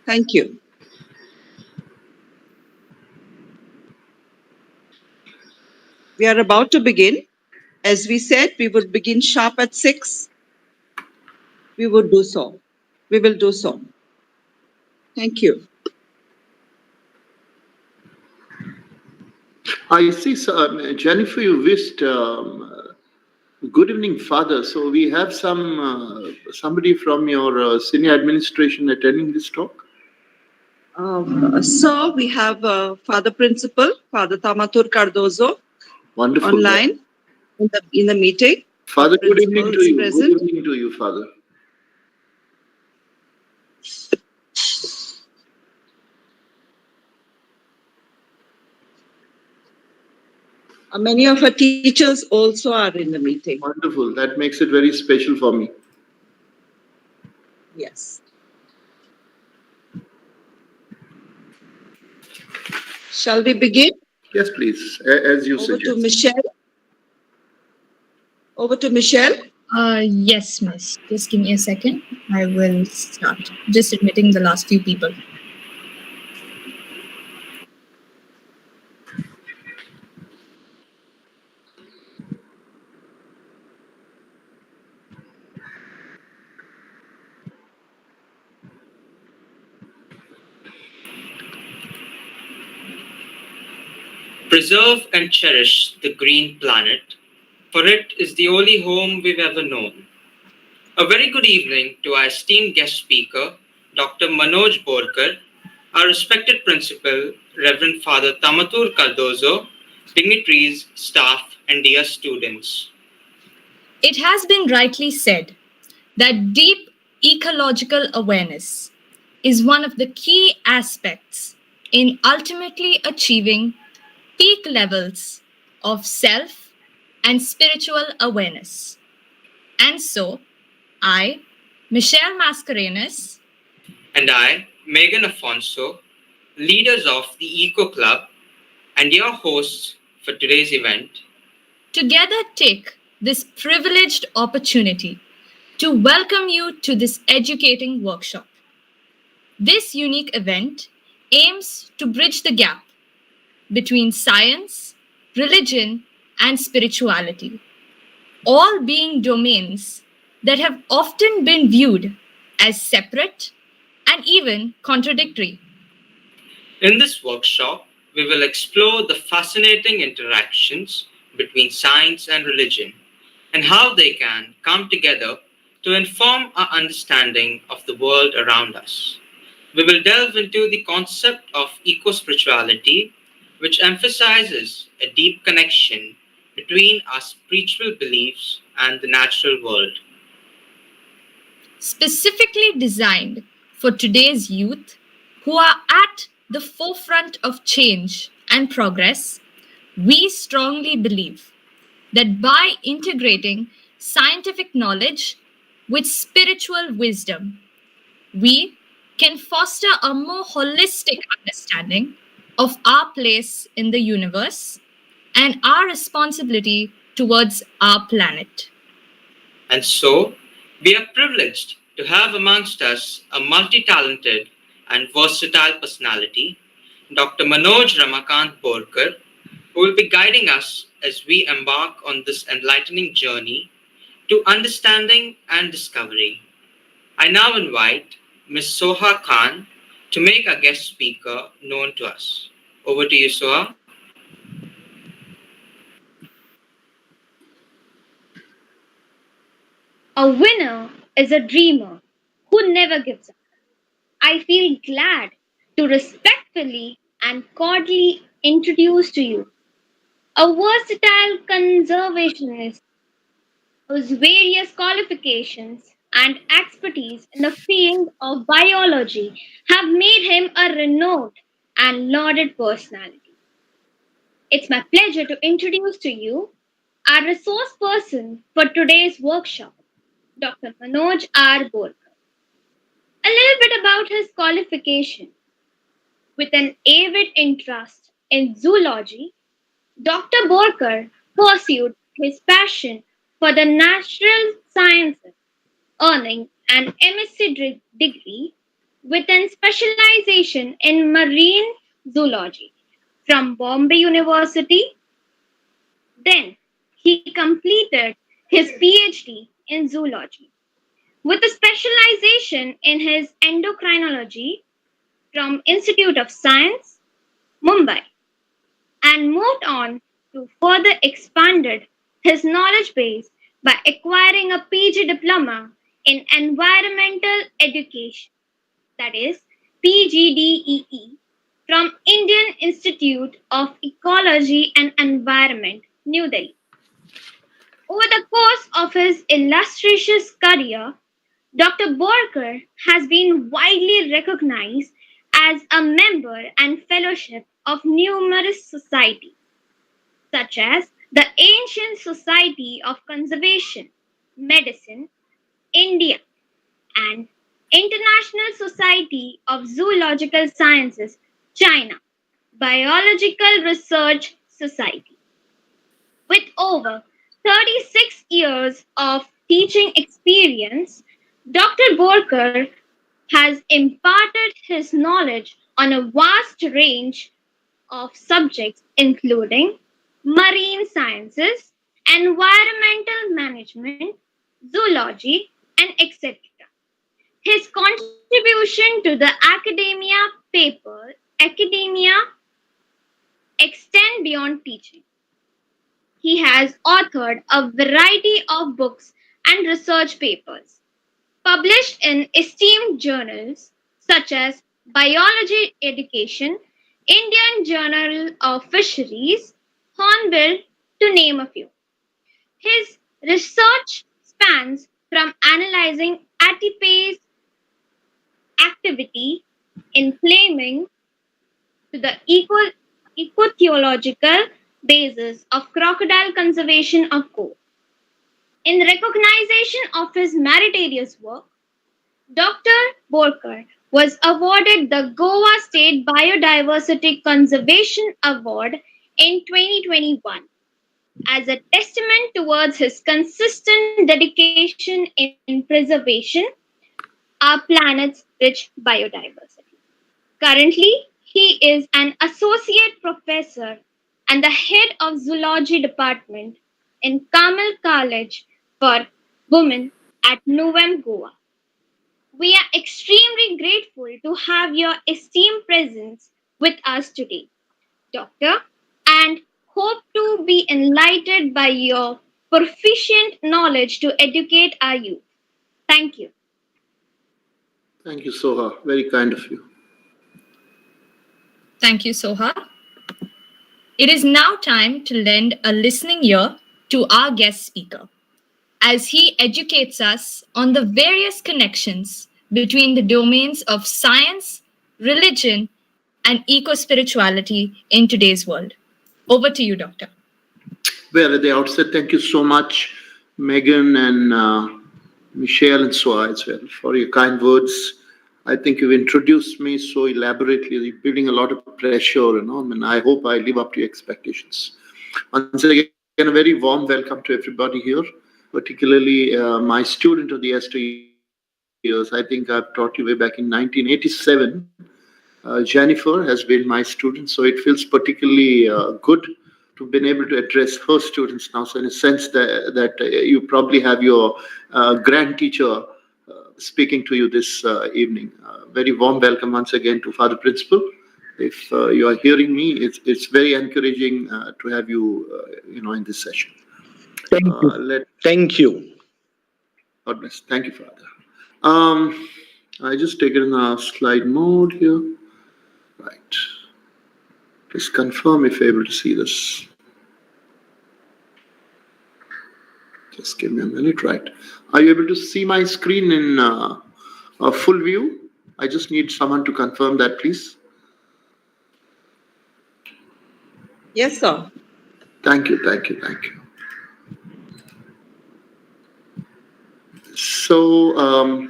Thank you. We are about to begin. As we said, we would begin sharp at 6. We would do so. We will do so. Thank you. I see, Jennifer, you wished good evening, Father. So we have somebody from your senior administration attending this talk. So we have Father Principal, Father Tamatur Cardozo, Wonderful. online in the meeting. Father, good evening to you. Present. Good evening to you, Father. Many of our teachers also are in the meeting. Wonderful. That makes it very special for me. Yes. Shall we begin? Yes, please. As you Over suggest. to Michelle. Over to Michelle. Yes, miss. Just give me a second. I will start. Just admitting the last few people. Preserve and cherish the green planet, for it is the only home we've ever known. A very good evening to our esteemed guest speaker, Dr. Manoj Borkar, our respected principal, Reverend Father Tamatur Cardozo, dignitaries, staff, and dear students. It has been rightly said that deep ecological awareness is one of the key aspects in ultimately achieving peak levels of self and spiritual awareness. And so, I, Michelle Mascarenas, and I, Megan Afonso, leaders of the Eco Club, and your hosts for today's event, together take this privileged opportunity to welcome you to this educating workshop. This unique event aims to bridge the gap between science, religion, and spirituality, all being domains that have often been viewed as separate and even contradictory. In this workshop, we will explore the fascinating interactions between science and religion and how they can come together to inform our understanding of the world around us. We will delve into the concept of eco-spirituality, which emphasizes a deep connection between our spiritual beliefs and the natural world. Specifically designed for today's youth who are at the forefront of change and progress, we strongly believe that by integrating scientific knowledge with spiritual wisdom, we can foster a more holistic understanding of our place in the universe and our responsibility towards our planet. And so, we are privileged to have amongst us a multi-talented and versatile personality, Dr. Manoj Ramakant Borkar, who will be guiding us as we embark on this enlightening journey to understanding and discovery. I now invite Ms. Soha Khan to make our guest speaker known to us. Over to you, Soha. A winner is a dreamer who never gives up. I feel glad to respectfully and cordially introduce to you a versatile conservationist whose various qualifications and expertise in the field of biology have made him a renowned and lauded personality. It's my pleasure to introduce to you our resource person for today's workshop, Dr. Manoj R. Borkar. A little bit about his qualification. With an avid interest in zoology, Dr. Borkar pursued his passion for the natural sciences, earning an MSc degree with an specialization in marine zoology from Bombay University. Then he completed his PhD in zoology with a specialization in his endocrinology from Institute of Science, Mumbai, and moved on to further expanded his knowledge base by acquiring a PG diploma in environmental education, that is PGDEE, from Indian Institute of Ecology and Environment, New Delhi. Over the course of his illustrious career, Dr. Borkar has been widely recognized as a member and fellowship of numerous societies, such as the Ancient Society of Conservation Medicine, India, and International Society of Zoological Sciences, China, Biological Research Society. With over 36 years of teaching experience, Dr. Borkar has imparted his knowledge on a vast range of subjects, including marine sciences, environmental management, zoology, and etc. His contribution to the academia extend beyond teaching. He has authored a variety of books and research papers, published in esteemed journals such as Biology Education, Indian Journal of Fisheries, Hornbill, to name a few. His research spans from analyzing ATPase activity in claiming to the ecotheological basis of crocodile conservation of coal. In recognition of his meritorious work, Dr. Borkar was awarded the Goa State Biodiversity Conservation Award in 2021 as a testament towards his consistent dedication in preservation our planet's rich biodiversity. Currently, he is an associate professor and the head of zoology department in Kamal College for Women at Novem, Goa. We are extremely grateful to have your esteemed presence with us today, Doctor, and hope to be enlightened by your proficient knowledge to educate our youth. Thank you. Thank you, Soha. Very kind of you. Thank you, Soha. It is now time to lend a listening ear to our guest speaker as he educates us on the various connections between the domains of science, religion, and eco spirituality in today's world. Over to you, Doctor. Well, at the outset, thank you so much, Megan and Michelle and Soha as well, for your kind words. I think you've introduced me so elaborately, you're building a lot of pressure, I mean, I hope I live up to your expectations. Once again, a very warm welcome to everybody here, particularly my student of the yesteryears. I think I've taught you way back in 1987. Jennifer has been my student, so it feels particularly good to have been able to address her students now. So, in a sense, that you probably have your grand teacher speaking to you this evening. Very warm welcome once again to Father Principal. If you are hearing me, it's very encouraging to have you, in this session. Thank you. Thank you. God bless. Thank you, Father. I just take it in a slide mode here. Right. Please confirm if you're able to see this. Just give me a minute. Right. Are you able to see my screen in a full view? I just need someone to confirm that, please. Yes, sir. Thank you. So,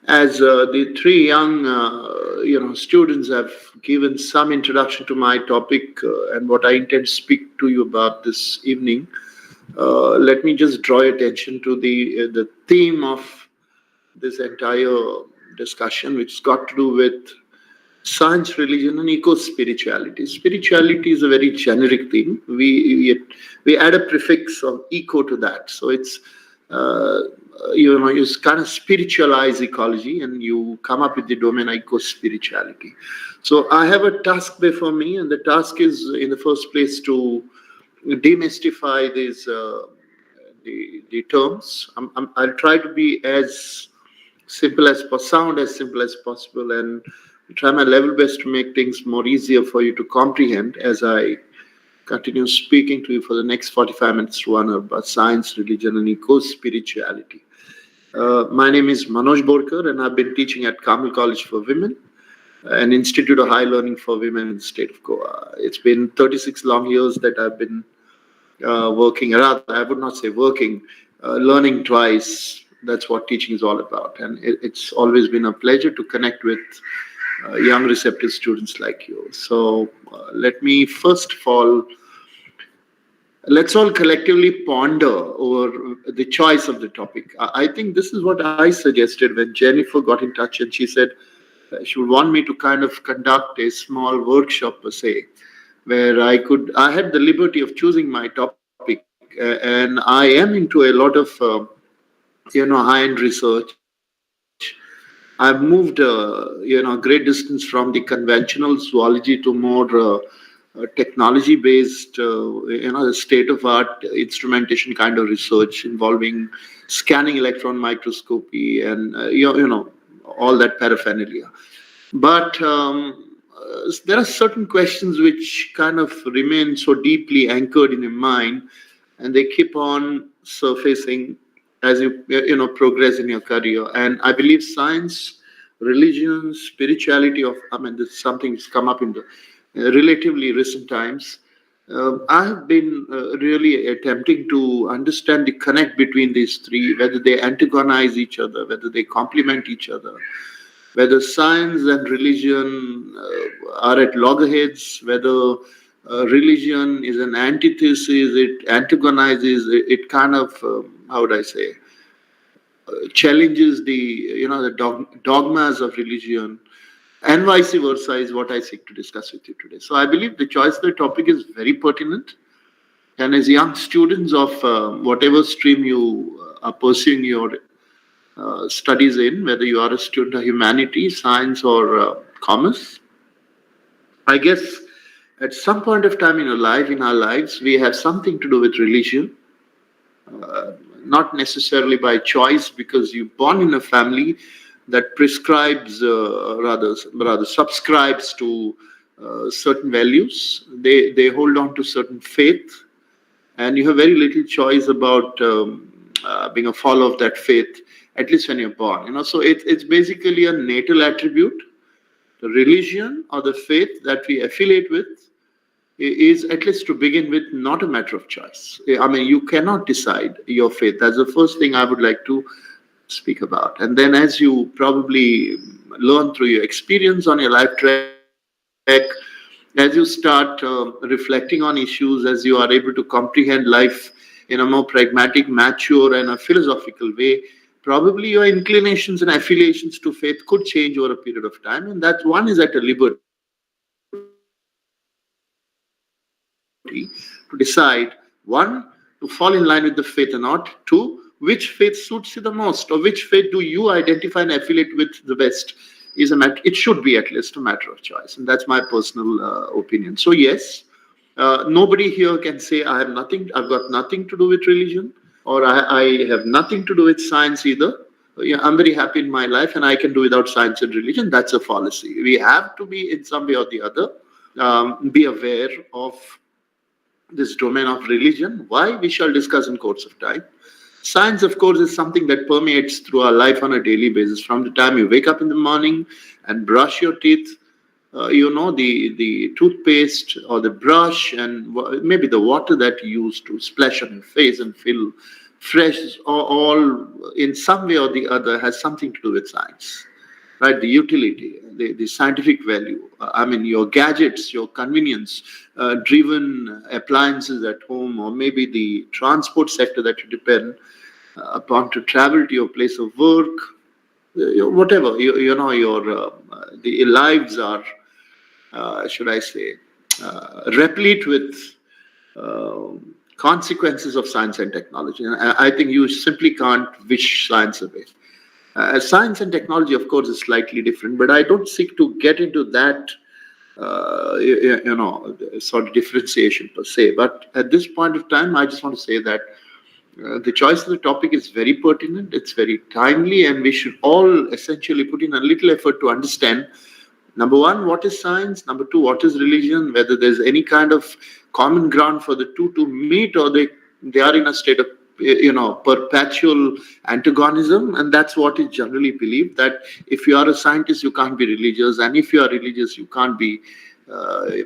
as the three young, students have given some introduction to my topic and what I intend to speak to you about this evening, let me just draw your attention to the theme of this entire discussion, which has got to do with science, religion, and eco-spirituality. Spirituality is a very generic thing. We add a prefix of eco to that, so it's uh, you kind of spiritualize ecology, and you come up with the domain eco-spirituality. So I have a task before me, and the task is, in the first place, to demystify these the terms. I'll try to be as sound as simple as possible, and try my level best to make things more easier for you to comprehend as I continue speaking to you for the next 45 minutes to 1 hour about science, religion, and eco-spirituality. My name is Manoj Borkar, and I've been teaching at Carmel College for Women, an institute of high learning for women in the state of Goa. It's been 36 long years that I've been working, rather, I would not say working, learning twice. That's what teaching is all about. And it's always been a pleasure to connect with young, receptive students like you. So let me first of all, let's all collectively ponder over the choice of the topic. I think this is what I suggested when Jennifer got in touch, and she said she would want me to kind of conduct a small workshop per se, where I had the liberty of choosing my topic, and I am into a lot of high-end research. I've moved great distance from the conventional zoology to more technology-based the state-of-art instrumentation kind of research involving scanning electron microscopy and all that paraphernalia. But there are certain questions which kind of remain so deeply anchored in your mind, and they keep on surfacing as you progress in your career. And I believe science, religion, spirituality this is something that's come up in the relatively recent times. I have been really attempting to understand the connect between these three, whether they antagonize each other, whether they complement each other, whether science and religion are at loggerheads, whether religion is an antithesis, it antagonizes, it kind of, how would I say, challenges the dogmas of religion, and vice versa is what I seek to discuss with you today. So I believe the choice of the topic is very pertinent. And as young students of whatever stream you are pursuing your studies in, whether you are a student of humanities, science, or commerce, I guess at some point of time in your life, in our lives, we have something to do with religion. Not necessarily by choice, because you're born in a family that prescribes, rather subscribes to certain values. They hold on to certain faith, and you have very little choice about being a follower of that faith, at least when you're born. So it's basically a natal attribute. The religion or the faith that we affiliate with is, at least to begin with, not a matter of choice. I mean, you cannot decide your faith. That's the first thing I would like to speak about. And then, as you probably learn through your experience on your life track, as you start reflecting on issues, as you are able to comprehend life in a more pragmatic, mature, and a philosophical way, probably your inclinations and affiliations to faith could change over a period of time. And that one is at a liberty to decide, one, to fall in line with the faith or not, two, which faith suits you the most, or which faith do you identify and affiliate with the best. Is a matter. It should be at least a matter of choice, and that's my personal opinion. So yes, nobody here can say I have nothing. I've got nothing to do with religion, or I have nothing to do with science either. Yeah, I'm very happy in my life, and I can do without science and religion. That's a fallacy. We have to be, in some way or the other, be aware of this domain of religion. Why? We shall discuss in course of time. Science, of course, is something that permeates through our life on a daily basis. From the time you wake up in the morning and brush your teeth, the toothpaste or the brush, and maybe the water that you use to splash on your face and feel fresh, all in some way or the other has something to do with science, right? The utility, the scientific value. I mean, your gadgets, your convenience driven appliances at home, or maybe the transport sector that you depend upon to travel to your place of work, whatever your the lives are, should I say, replete with consequences of science and technology. And I think you simply can't wish science away. Science and technology, of course, is slightly different, but I don't seek to get into that, sort of differentiation per se. But at this point of time, I just want to say that the choice of the topic is very pertinent, it's very timely, and we should all essentially put in a little effort to understand, number one, what is science? Number two, what is religion? Whether there's any kind of common ground for the two to meet, or they are in a state of perpetual antagonism. And that's what is generally believed, that if you are a scientist, you can't be religious, and if you are religious, you can't be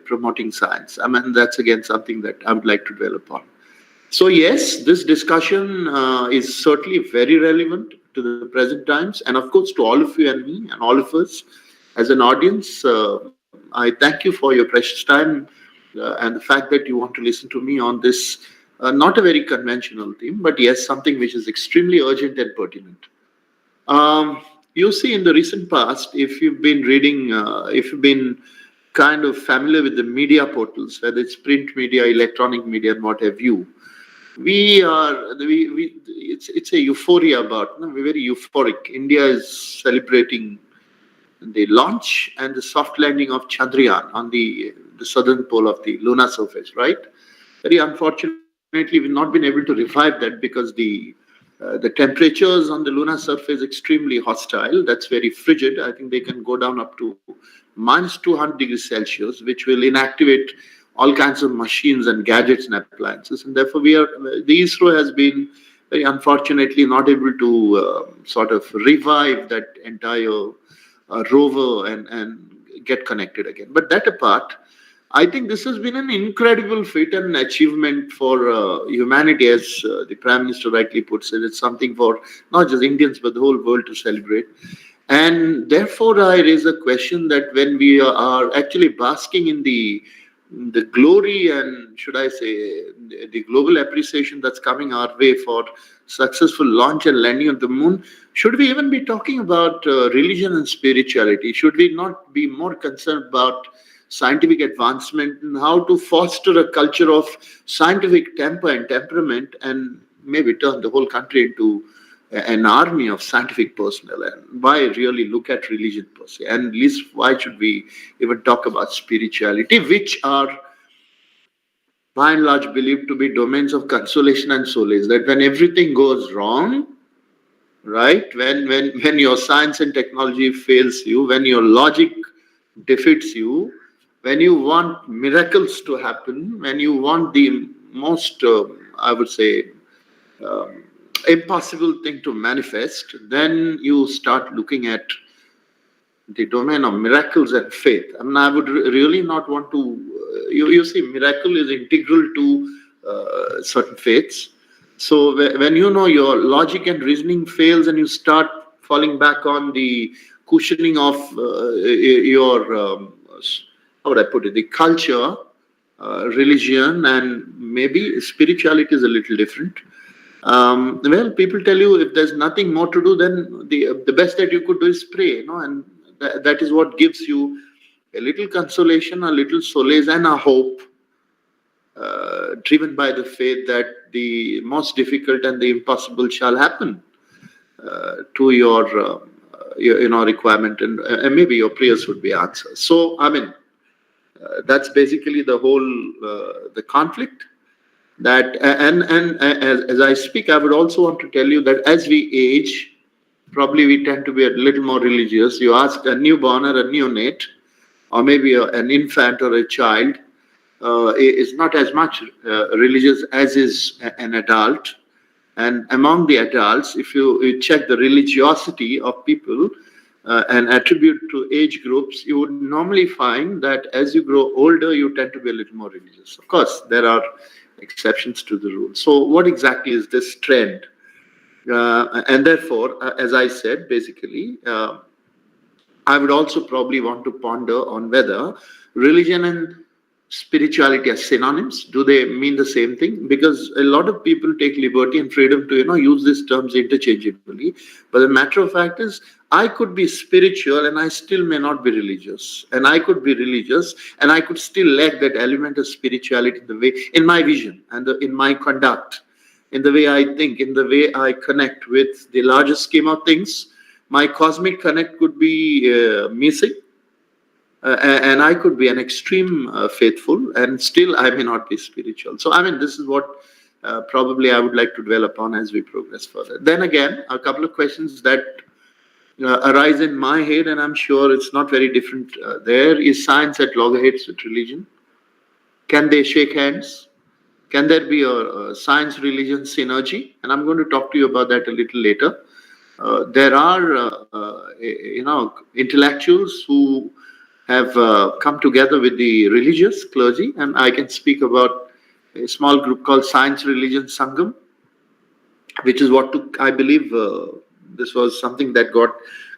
promoting science. I mean, that's again something that I would like to dwell upon. So yes, this discussion is certainly very relevant to the present times, and of course to all of you and me and all of us as an audience. I thank you for your precious time and the fact that you want to listen to me on this, not a very conventional theme, but yes, something which is extremely urgent and pertinent. You see, in the recent past, if you've been reading, if you've been kind of familiar with the media portals, whether it's print media, electronic media, and what have you, it's a euphoria about, we're very euphoric. India is celebrating the launch and the soft landing of Chandrayaan on the southern pole of the lunar surface, right? Very unfortunately, we've not been able to revive that because the temperatures on the lunar surface extremely hostile. That's very frigid. I think they can go down up to minus 200 degrees Celsius, which will inactivate all kinds of machines and gadgets and appliances. And therefore, the ISRO has been very unfortunately not able to sort of revive that entire rover and get connected again. But that apart, I think this has been an incredible feat and achievement for humanity, as the Prime Minister rightly puts it. It's something for not just Indians but the whole world to celebrate. And therefore, I raise a question that when we are actually basking in the glory and, should I say, the global appreciation that's coming our way for successful launch and landing on the moon, should we even be talking about religion and spirituality? Should we not be more concerned about scientific advancement and how to foster a culture of scientific temper and temperament, and maybe turn the whole country into an army of scientific personnel? And why really look at religion per se? And at least why should we even talk about spirituality, which are by and large believed to be domains of consolation and solace? That when everything goes wrong, right, when your science and technology fails you, when your logic defeats you, when you want miracles to happen, when you want the most, I would say, um, impossible thing to manifest, then you start looking at the domain of miracles and faith. I mean, I would really not want to. You see, miracle is integral to certain faiths. So when you know your logic and reasoning fails, and you start falling back on the cushioning of your how would I put it, the culture, religion, and maybe spirituality is a little different. Well, people tell you if there's nothing more to do, then the best that you could do is pray, and that is what gives you a little consolation, a little solace, and a hope, driven by the faith that the most difficult and the impossible shall happen to your requirement, and maybe your prayers would be answered. So, I mean, that's basically the whole the conflict. That and as I speak, I would also want to tell you that as we age, probably we tend to be a little more religious. You ask a newborn or a neonate, or maybe an infant or a child, is not as much religious as is an adult. And among the adults, if you check the religiosity of people and attribute to age groups, you would normally find that as you grow older, you tend to be a little more religious. Of course, there are exceptions to the rule. So, what exactly is this trend? And therefore, as I said, basically, I would also probably want to ponder on whether religion and spirituality as synonyms? Do they mean the same thing? Because a lot of people take liberty and freedom to use these terms interchangeably. But the matter of fact is, I could be spiritual and I still may not be religious, and I could be religious and I could still lack that element of spirituality in the way, in my vision and in my conduct, in the way I think, in the way I connect with the larger scheme of things. My cosmic connect could be missing, and I could be an extreme faithful, and still I may not be spiritual. So, I mean, this is what probably I would like to dwell upon as we progress further. Then again, a couple of questions that arise in my head, and I'm sure it's not very different there. Is science at loggerheads with religion? Can they shake hands? Can there be a science religion synergy? And I'm going to talk to you about that a little later. There are, intellectuals who have come together with the religious clergy, and I can speak about a small group called Science Religion Sangam, which is what took, I believe, this was something that got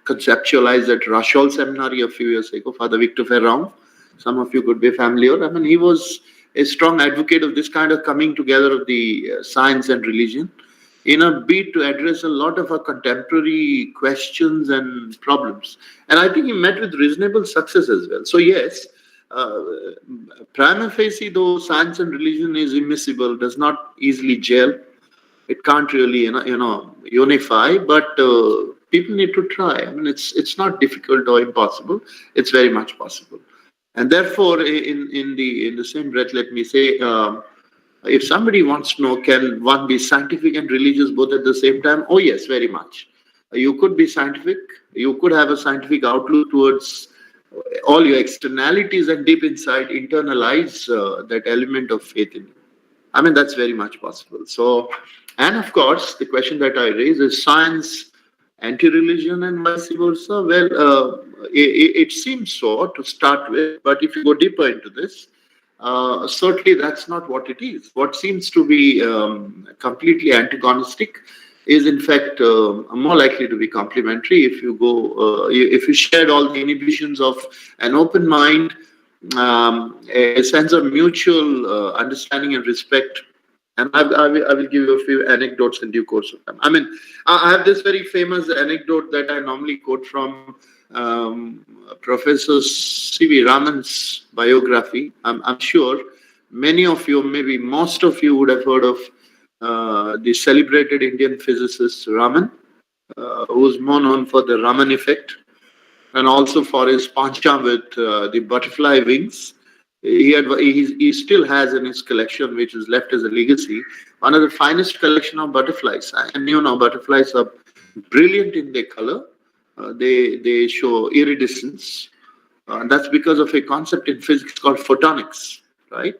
conceptualized at Rashol Seminary a few years ago. Father Victor Ferrand, some of you could be familiar. I mean, he was a strong advocate of this kind of coming together of the science and religion in a bid to address a lot of our contemporary questions and problems. And I think he met with reasonable success as well. So yes, prima facie, though science and religion is immiscible, does not easily gel. It can't really, unify. But people need to try. I mean, it's not difficult or impossible. It's very much possible. And therefore, in the same breath, let me say, if somebody wants to know, can one be scientific and religious both at the same time? Oh yes, very much. You could be scientific. You could have a scientific outlook towards all your externalities, and deep inside internalize that element of faith in you. I mean, that's very much possible. So, and of course, the question that I raise is science anti-religion and vice versa. Well, it seems so to start with, but if you go deeper into this, certainly that's not what it is. What seems to be completely antagonistic is in fact more likely to be complementary if you go, if you shared all the inhibitions of an open mind, a sense of mutual understanding and respect. And I will give you a few anecdotes in due course of time. I mean, I have this very famous anecdote that I normally quote from Professor C.V. Raman's biography. I'm sure many of you, maybe most of you, would have heard of the celebrated Indian physicist Raman, who's more known for the Raman effect and also for his pancha with the butterfly wings. He still has in his collection, which is left as a legacy, one of the finest collection of butterflies. And butterflies are brilliant in their color. They show iridescence. That's because of a concept in physics called photonics, right?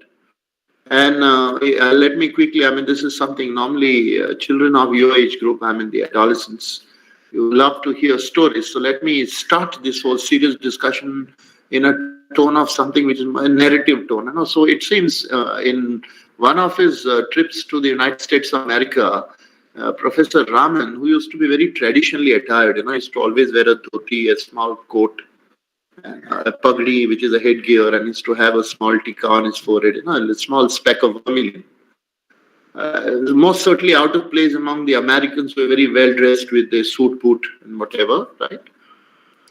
And let me quickly, I mean, this is something normally children of your age group, I mean, the adolescents, you love to hear stories. So let me start this whole serious discussion in a tone of something which is a narrative tone. So it seems in one of his trips to the United States of America, Professor Raman, who used to be very traditionally attired, used to always wear a dhoti, a small coat, a pagdi, which is a headgear, and used to have a small tikka on his forehead, a small speck of vermilion. Most certainly out of place among the Americans who were very well dressed with their suit boot and whatever, right?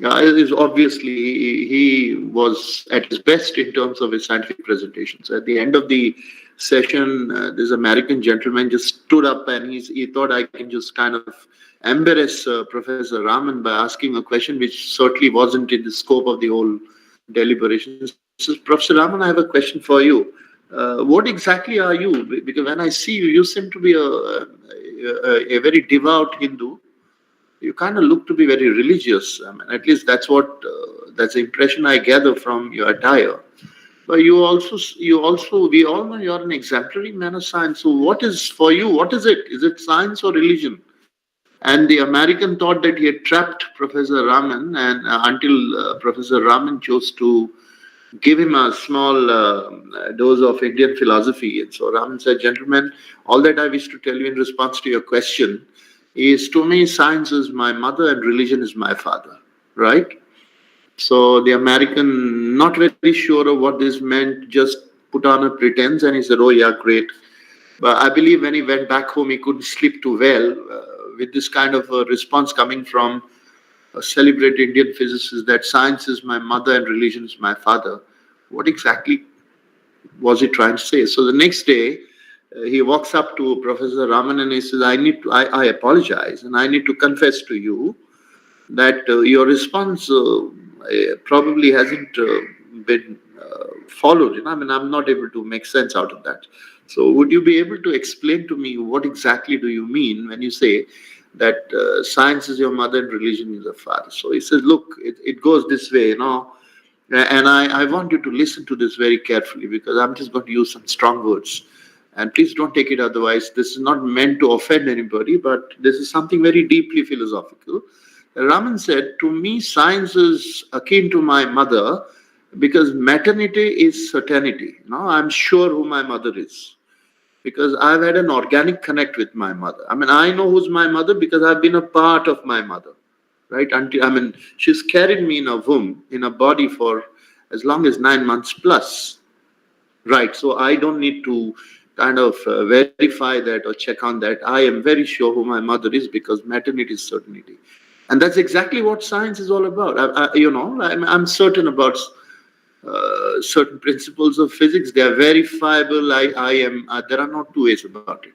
Is obviously he was at his best in terms of his scientific presentation. So at the end of the session, this American gentleman just stood up and he thought I can just kind of embarrass Professor Raman by asking a question which certainly wasn't in the scope of the whole deliberation. He says, Professor Raman, I have a question for you. What exactly are you? Because when I see you, you seem to be a very devout Hindu. You kind of look to be very religious. I mean, at least that's the impression I gather from your attire. But we all know you're an exemplary man of science. So what is for you? What is it? Is it science or religion? And the American thought that he had trapped Professor Raman, and until Professor Raman chose to give him a small dose of Indian philosophy. And so Raman said, gentlemen, all that I wish to tell you in response to your question is, to me, science is my mother and religion is my father, right? So the American, not very sure of what this meant, just put on a pretense, and he said, "Oh yeah, great." But I believe when he went back home, he couldn't sleep too well with this kind of a response coming from a celebrated Indian physicist that science is my mother and religion is my father. What exactly was he trying to say? So the next day, he walks up to Professor Raman and he says, I apologize and I need to confess to you that your response probably hasn't been followed. I mean, I'm not able to make sense out of that. So, would you be able to explain to me what exactly do you mean when you say that science is your mother and religion is your father? So he says, look, it goes this way, and I want you to listen to this very carefully because I'm just going to use some strong words. And please don't take it otherwise. This is not meant to offend anybody, but this is something very deeply philosophical. Raman said, to me, science is akin to my mother because maternity is certainty. I'm sure who my mother is because I've had an organic connect with my mother. I mean, I know who's my mother because I've been a part of my mother, right? She's carried me in a womb, in a body for as long as 9 months plus, right? So I don't need to kind of verify that or check on that. I am very sure who my mother is because maternity is certainty. And that's exactly what science is all about. I'm certain about certain principles of physics. They are verifiable. There are no two ways about it.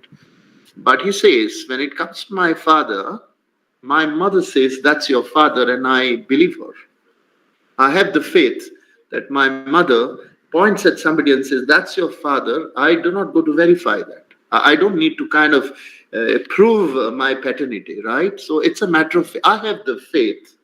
But he says, when it comes to my father, my mother says, that's your father, and I believe her. I have the faith that my mother points at somebody and says, that's your father. I do not go to verify that. I don't need to kind of prove my paternity, right? So it's a matter of, I have the faith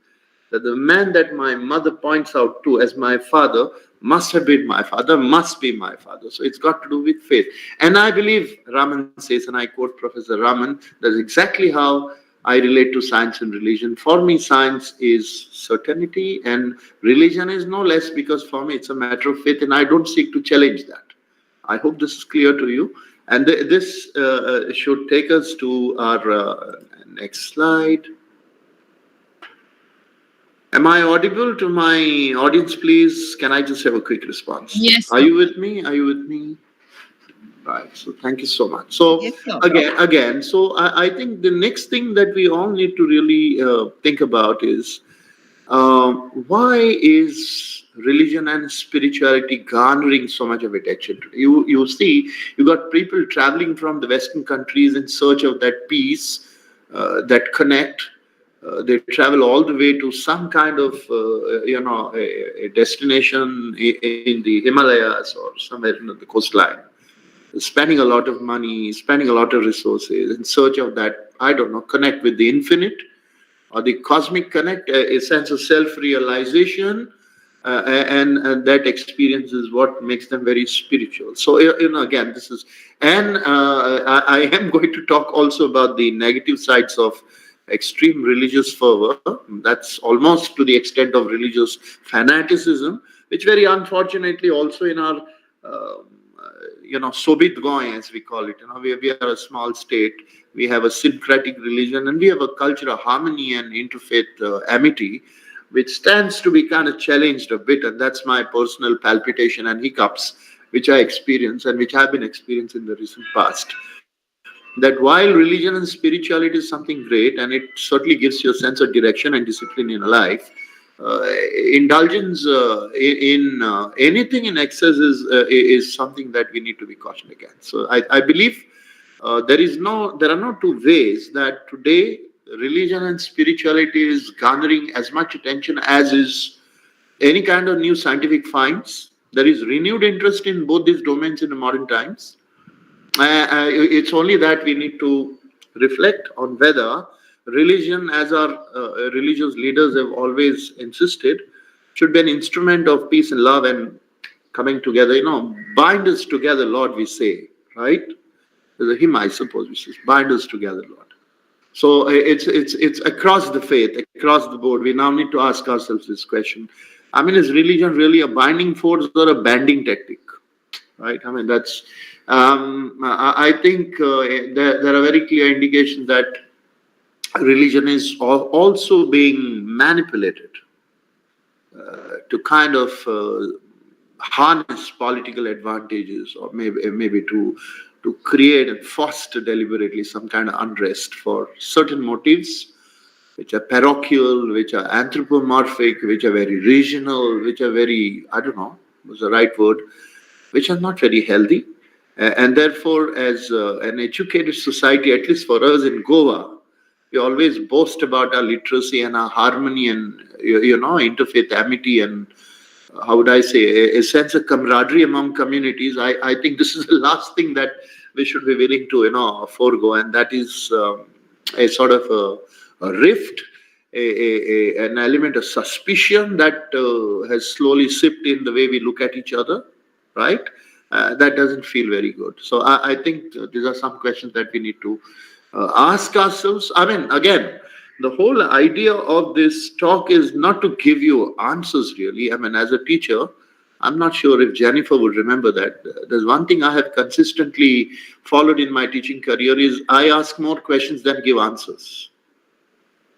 that the man that my mother points out to as my father must have been my father, must be my father. So it's got to do with faith. And I believe Raman says, and I quote Professor Raman, that's exactly how I relate to science and religion. For me, science is certainty and religion is no less because for me it's a matter of faith and I don't seek to challenge that. I hope this is clear to you. And this should take us to our next slide. Am I audible to my audience, please? Can I just have a quick response? Yes. Are you with me? Are you with me? Right. So thank you so much. So Yes, sir. again, so I think the next thing that we all need to really think about is why is religion and spirituality garnering so much of attention today? You see, you got people traveling from the Western countries in search of that peace, that connect. They travel all the way to some kind of a destination in the Himalayas or somewhere in the coastline, spending a lot of money, spending a lot of resources in search of that, I don't know, connect with the infinite or the cosmic connect, a sense of self-realization, and that experience is what makes them very spiritual. So again, this is, and I am going to talk also about the negative sides of extreme religious fervor. That's almost to the extent of religious fanaticism, which very unfortunately also in our Sobit Goy, as we call it. We are a small state. We have a syncretic religion, and we have a culture of harmony and interfaith amity, which stands to be kind of challenged a bit. And that's my personal palpitation and hiccups, which I experience and which have been experienced in the recent past. That while religion and spirituality is something great, and it certainly gives you a sense of direction and discipline in a life, indulgence in anything in excess is something that we need to be cautioned against. So I believe there are no two ways that today religion and spirituality is garnering as much attention as is any kind of new scientific finds. There is renewed interest in both these domains in the modern times. It's only that we need to reflect on whether religion, as our religious leaders have always insisted, should be an instrument of peace and love and coming together. Bind us together, Lord, we say, right? There's a hymn, I suppose, which says, bind us together, Lord. So it's across the faith, across the board. We now need to ask ourselves this question. I mean, is religion really a binding force or a banding tactic? Right? I mean, that's. I think there are very clear indications that religion is also being manipulated to kind of harness political advantages, or maybe to create and foster deliberately some kind of unrest for certain motives, which are parochial, which are anthropomorphic, which are very regional, which are very, I don't know, what's the right word, which are not very healthy. And therefore, as an educated society, at least for us in Goa, we always boast about our literacy and our harmony and, interfaith amity and, how would I say, a sense of camaraderie among communities. I think this is the last thing that we should be willing to, forego, and that is a sort of a rift, an element of suspicion that has slowly seeped in the way we look at each other, right? That doesn't feel very good. So I think these are some questions that we need to ask ourselves. I mean, again, the whole idea of this talk is not to give you answers, really. I mean, as a teacher, I'm not sure if Jennifer would remember that. There's one thing I have consistently followed in my teaching career is I ask more questions than give answers.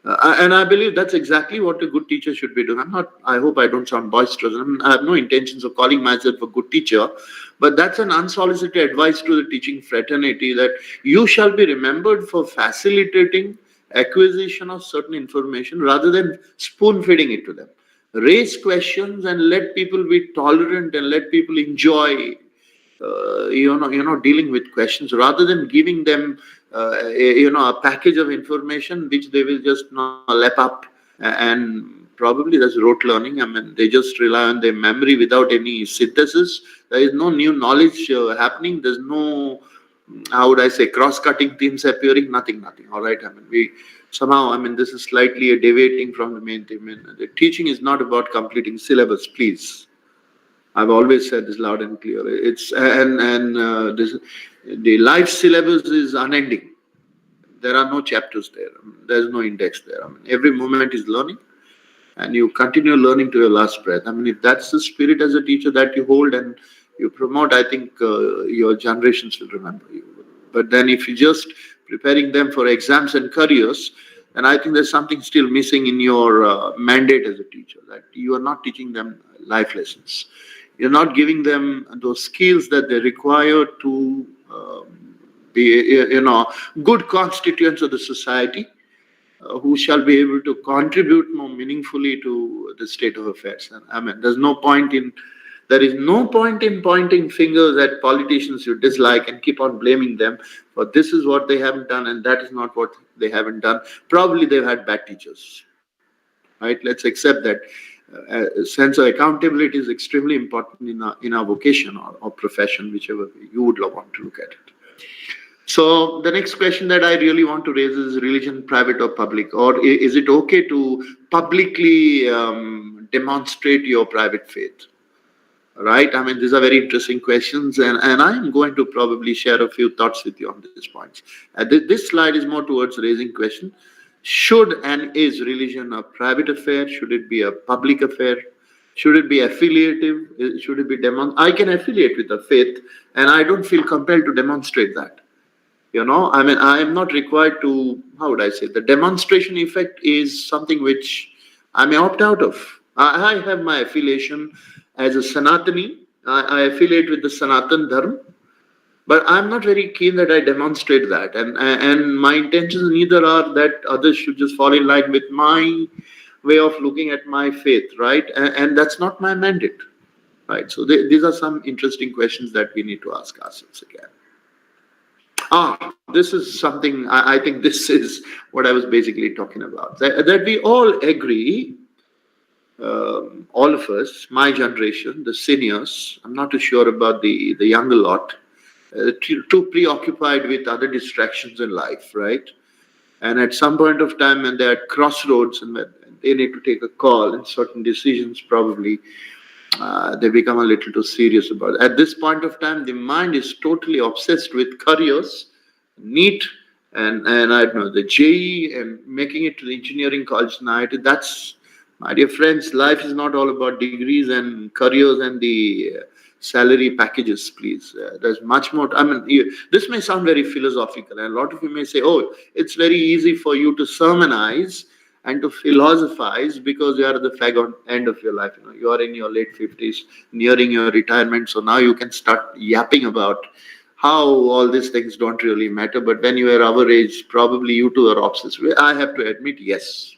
And I believe that's exactly what a good teacher should be doing. I hope I don't sound boisterous. I have no intentions of calling myself a good teacher, but that's an unsolicited advice to the teaching fraternity that you shall be remembered for facilitating acquisition of certain information rather than spoon feeding it to them. Raise questions and let people be tolerant and let people enjoy dealing with questions rather than giving them a package of information which they will just lap up, and probably that's rote learning. I mean, they just rely on their memory without any synthesis. There is no new knowledge happening. There's no, how would I say, cross-cutting themes appearing. Nothing. All right. I mean, we somehow, I mean, this is slightly a deviating from the main theme. And the teaching is not about completing syllabus, please. I've always said this loud and clear. It's this, the life syllabus is unending. There are no chapters there. There's no index there. I mean, every moment is learning, and you continue learning to your last breath. I mean, if that's the spirit as a teacher that you hold and you promote, I think your generations will remember you. But then, if you're just preparing them for exams and careers, then I think there's something still missing in your mandate as a teacher. That you are not teaching them life lessons. You're not giving them those skills that they require to be, good constituents of the society who shall be able to contribute more meaningfully to the state of affairs. And I mean, there is no point in pointing fingers at politicians you dislike and keep on blaming them for this is what they haven't done and that is not what they haven't done. Probably they've had bad teachers, right? Let's accept that. Sense of accountability is extremely important in our vocation or profession, whichever you would want to look at it. So the next question that I really want to raise is religion private or public, or is it okay to publicly demonstrate your private faith? Right? I mean, these are very interesting questions, and I'm going to probably share a few thoughts with you on these points. This slide is more towards raising question. Should and is religion a private affair? Should it be a public affair? Should it be affiliative? Should it be I can affiliate with a faith, and I don't feel compelled to demonstrate that. I mean, I am not required to, how would I say, the demonstration effect is something which I may opt out of. I have my affiliation as a Sanatani. I affiliate with the Sanatan Dharma, but I'm not very keen that I demonstrate that. And my intentions neither are that others should just fall in line with my way of looking at my faith, right? And that's not my mandate, right? So these are some interesting questions that we need to ask ourselves again. This is something, I think this is what I was basically talking about. That we all agree, all of us, my generation, the seniors, I'm not too sure about the younger lot, too preoccupied with other distractions in life, right? And at some point of time when they're at crossroads and they need to take a call and certain decisions probably, they become a little too serious about it. At this point of time, the mind is totally obsessed with careers, NEET, and I don't know, the JE and making it to the engineering college night. That's, my dear friends, life is not all about degrees and careers and the salary packages, please. There's much more. I mean, this may sound very philosophical, and a lot of you may say, oh, it's very easy for you to sermonize and to philosophize because you are at the fag end of your life. You are in your late 50s, nearing your retirement. So now you can start yapping about how all these things don't really matter. But when you are our age, probably you too are obsessed with. I have to admit, yes.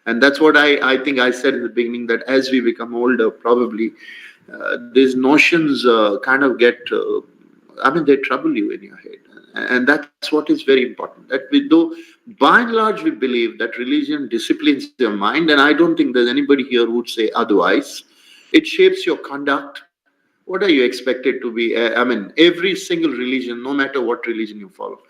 And that's what I think I said in the beginning, that as we become older, probably these notions kind of get, they trouble you in your head. And that's what is very important. That we do, by and large, we believe that religion disciplines your mind, and I don't think there's anybody here who would say otherwise. It shapes your conduct. What are you expected to be? Every single religion, no matter what religion you follow,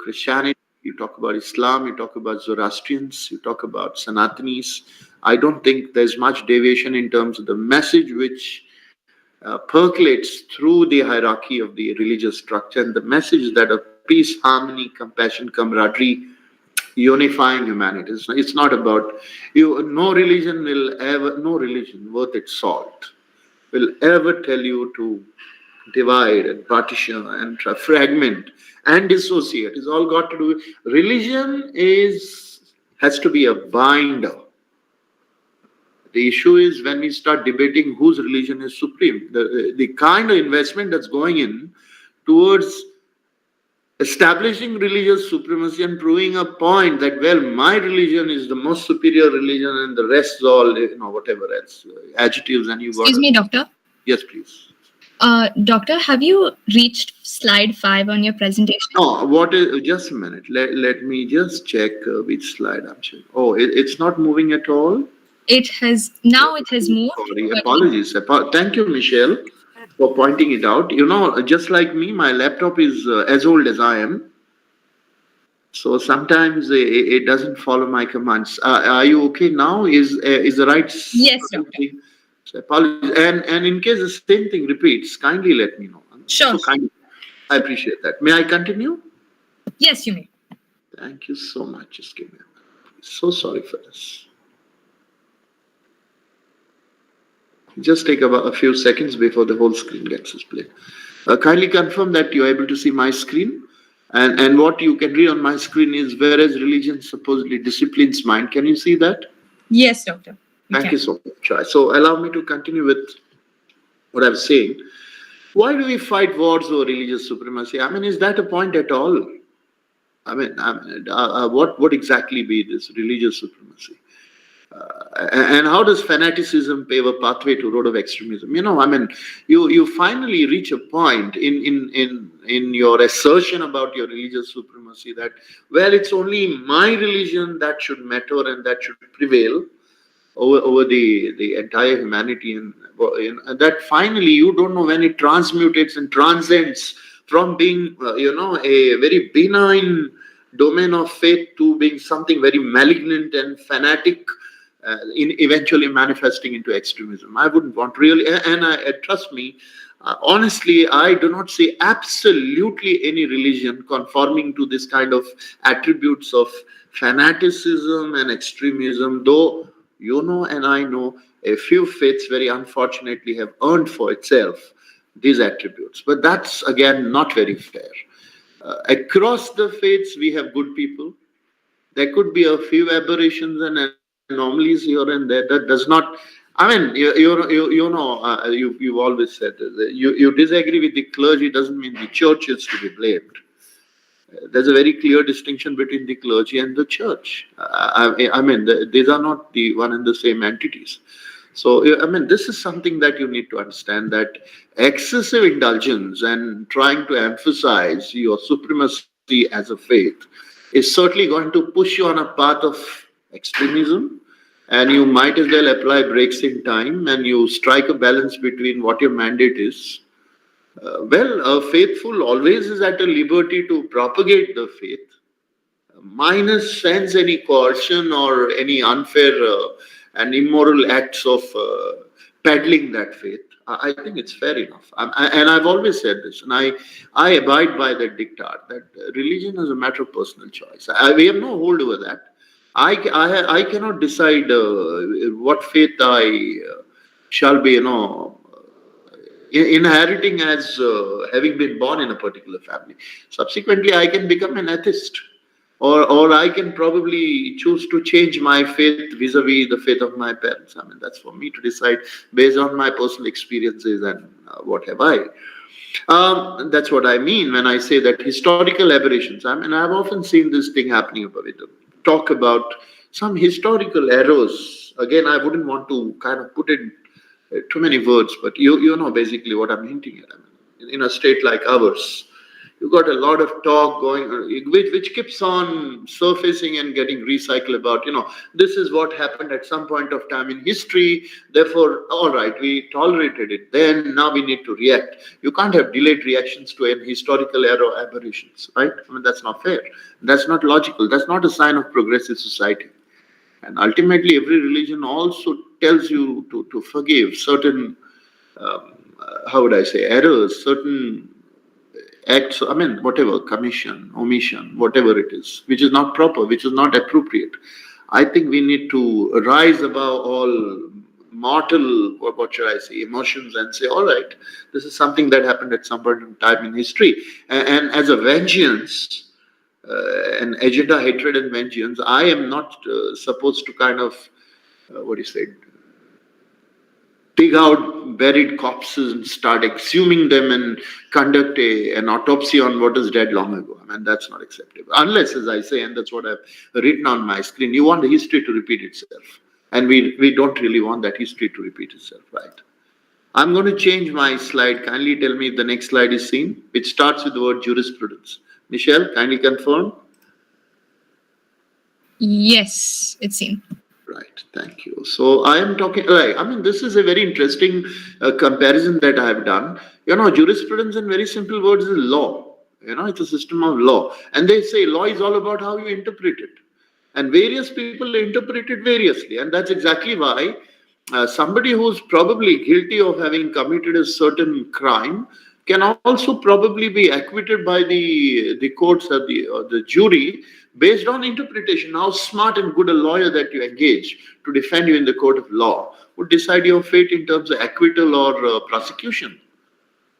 Christianity, you talk about Islam, you talk about Zoroastrians, you talk about Sanatanis. I don't think there's much deviation in terms of the message which percolates through the hierarchy of the religious structure, and the message that of peace, harmony, compassion, camaraderie, unifying humanity. It's not about you. No religion worth its salt will ever tell you to divide and partition and fragment and dissociate. It's all got to do with religion has to be a binder. The issue is when we start debating whose religion is supreme, the kind of investment that's going in towards establishing religious supremacy and proving a point that, well, my religion is the most superior religion and the rest is all, whatever else, adjectives, and you got Excuse me, doctor. Yes, please. Doctor, have you reached slide 5 on your presentation? No, what is, just a minute. Let me just check which slide I'm checking. Oh, it's not moving at all? It has moved. Sorry, apologies. Thank you, Michelle, for pointing it out. Just like me, my laptop is as old as I am. So sometimes it doesn't follow my commands. Are you okay now? Is the right? Yes, doctor. So apologies. And in case the same thing repeats, kindly let me know. Sure. So kindly, I appreciate that. May I continue? Yes, you may. Thank you so much. Just give me a minute. So sorry for this. Just take about a few seconds before the whole screen gets displayed. Kindly confirm that you're able to see my screen. And what you can read on my screen is whereas religion supposedly disciplines mind. Can you see that? Yes, doctor. Thank you so much. So allow me to continue with what I was saying. Why do we fight wars over religious supremacy? Is that a point at all? What exactly be this religious supremacy? And how does fanaticism pave a pathway to road of extremism? You finally reach a point in your assertion about your religious supremacy that, well, it's only my religion that should matter and that should prevail over the entire humanity, and that finally you don't know when it transmutates and transcends from being a very benign domain of faith to being something very malignant and fanatic, in eventually manifesting into extremism. I wouldn't want really, and trust me, honestly, I do not see absolutely any religion conforming to this kind of attributes of fanaticism and extremism, though and I know a few faiths very unfortunately have earned for itself these attributes. But that's again not very fair. Across the faiths, we have good people. There could be a few aberrations and anomalies here and there. That does not. You've always said that you disagree with the clergy doesn't mean the church is to be blamed. There's a very clear distinction between the clergy and the church. These are not the one and the same entities. So, this is something that you need to understand, that excessive indulgence and trying to emphasize your supremacy as a faith is certainly going to push you on a path of extremism, and you might as well apply brakes in time and you strike a balance between what your mandate is. A faithful always is at a liberty to propagate the faith, minus sense any coercion or any unfair and immoral acts of peddling that faith. I think it's fair enough. And I've always said this, and I abide by that diktat, that religion is a matter of personal choice. We have no hold over that. I cannot decide what faith I shall be, inheriting as having been born in a particular family. Subsequently, I can become an atheist or I can probably choose to change my faith vis-a-vis the faith of my parents. I mean, that's for me to decide based on my personal experiences and what have I. That's what I mean when I say that historical aberrations. I mean, I've often seen this thing happening about it. Talk about some historical errors. Again, I wouldn't want to kind of put in too many words, but you know basically what I'm hinting at. I mean, in a state like ours, you got a lot of talk going, which keeps on surfacing and getting recycled about, this is what happened at some point of time in history. Therefore, all right, we tolerated it. Then now we need to react. You can't have delayed reactions to an historical error aberrations, right? I mean, that's not fair. That's not logical. That's not a sign of progressive society. And ultimately, every religion also tells you to forgive certain, how would I say, errors, certain acts, I mean, whatever, commission, omission, whatever it is, which is not proper, which is not appropriate. I think we need to rise above all mortal, what should I say, emotions and say, all right, this is something that happened at some point in time in history. And as a vengeance, an agenda, hatred, and vengeance, I am not supposed to kind of, what do you say, dig out buried corpses and start exhuming them and conduct an autopsy on what is dead long ago. I mean, that's not acceptable. Unless, as I say, and that's what I've written on my screen, you want the history to repeat itself. And we don't really want that history to repeat itself, right? I'm going to change my slide. Kindly tell me if the next slide is seen, which starts with the word jurisprudence. Michelle, kindly confirm. Yes, it's seen. Right, thank you. So I am talking, like, I mean, this is a very interesting comparison that I have done. Jurisprudence in very simple words is law. It's a system of law. And they say law is all about how you interpret it. And various people interpret it variously. And that's exactly why somebody who's probably guilty of having committed a certain crime can also probably be acquitted by the courts or the jury based on interpretation. How smart and good a lawyer that you engage to defend you in the court of law would decide your fate in terms of acquittal or prosecution.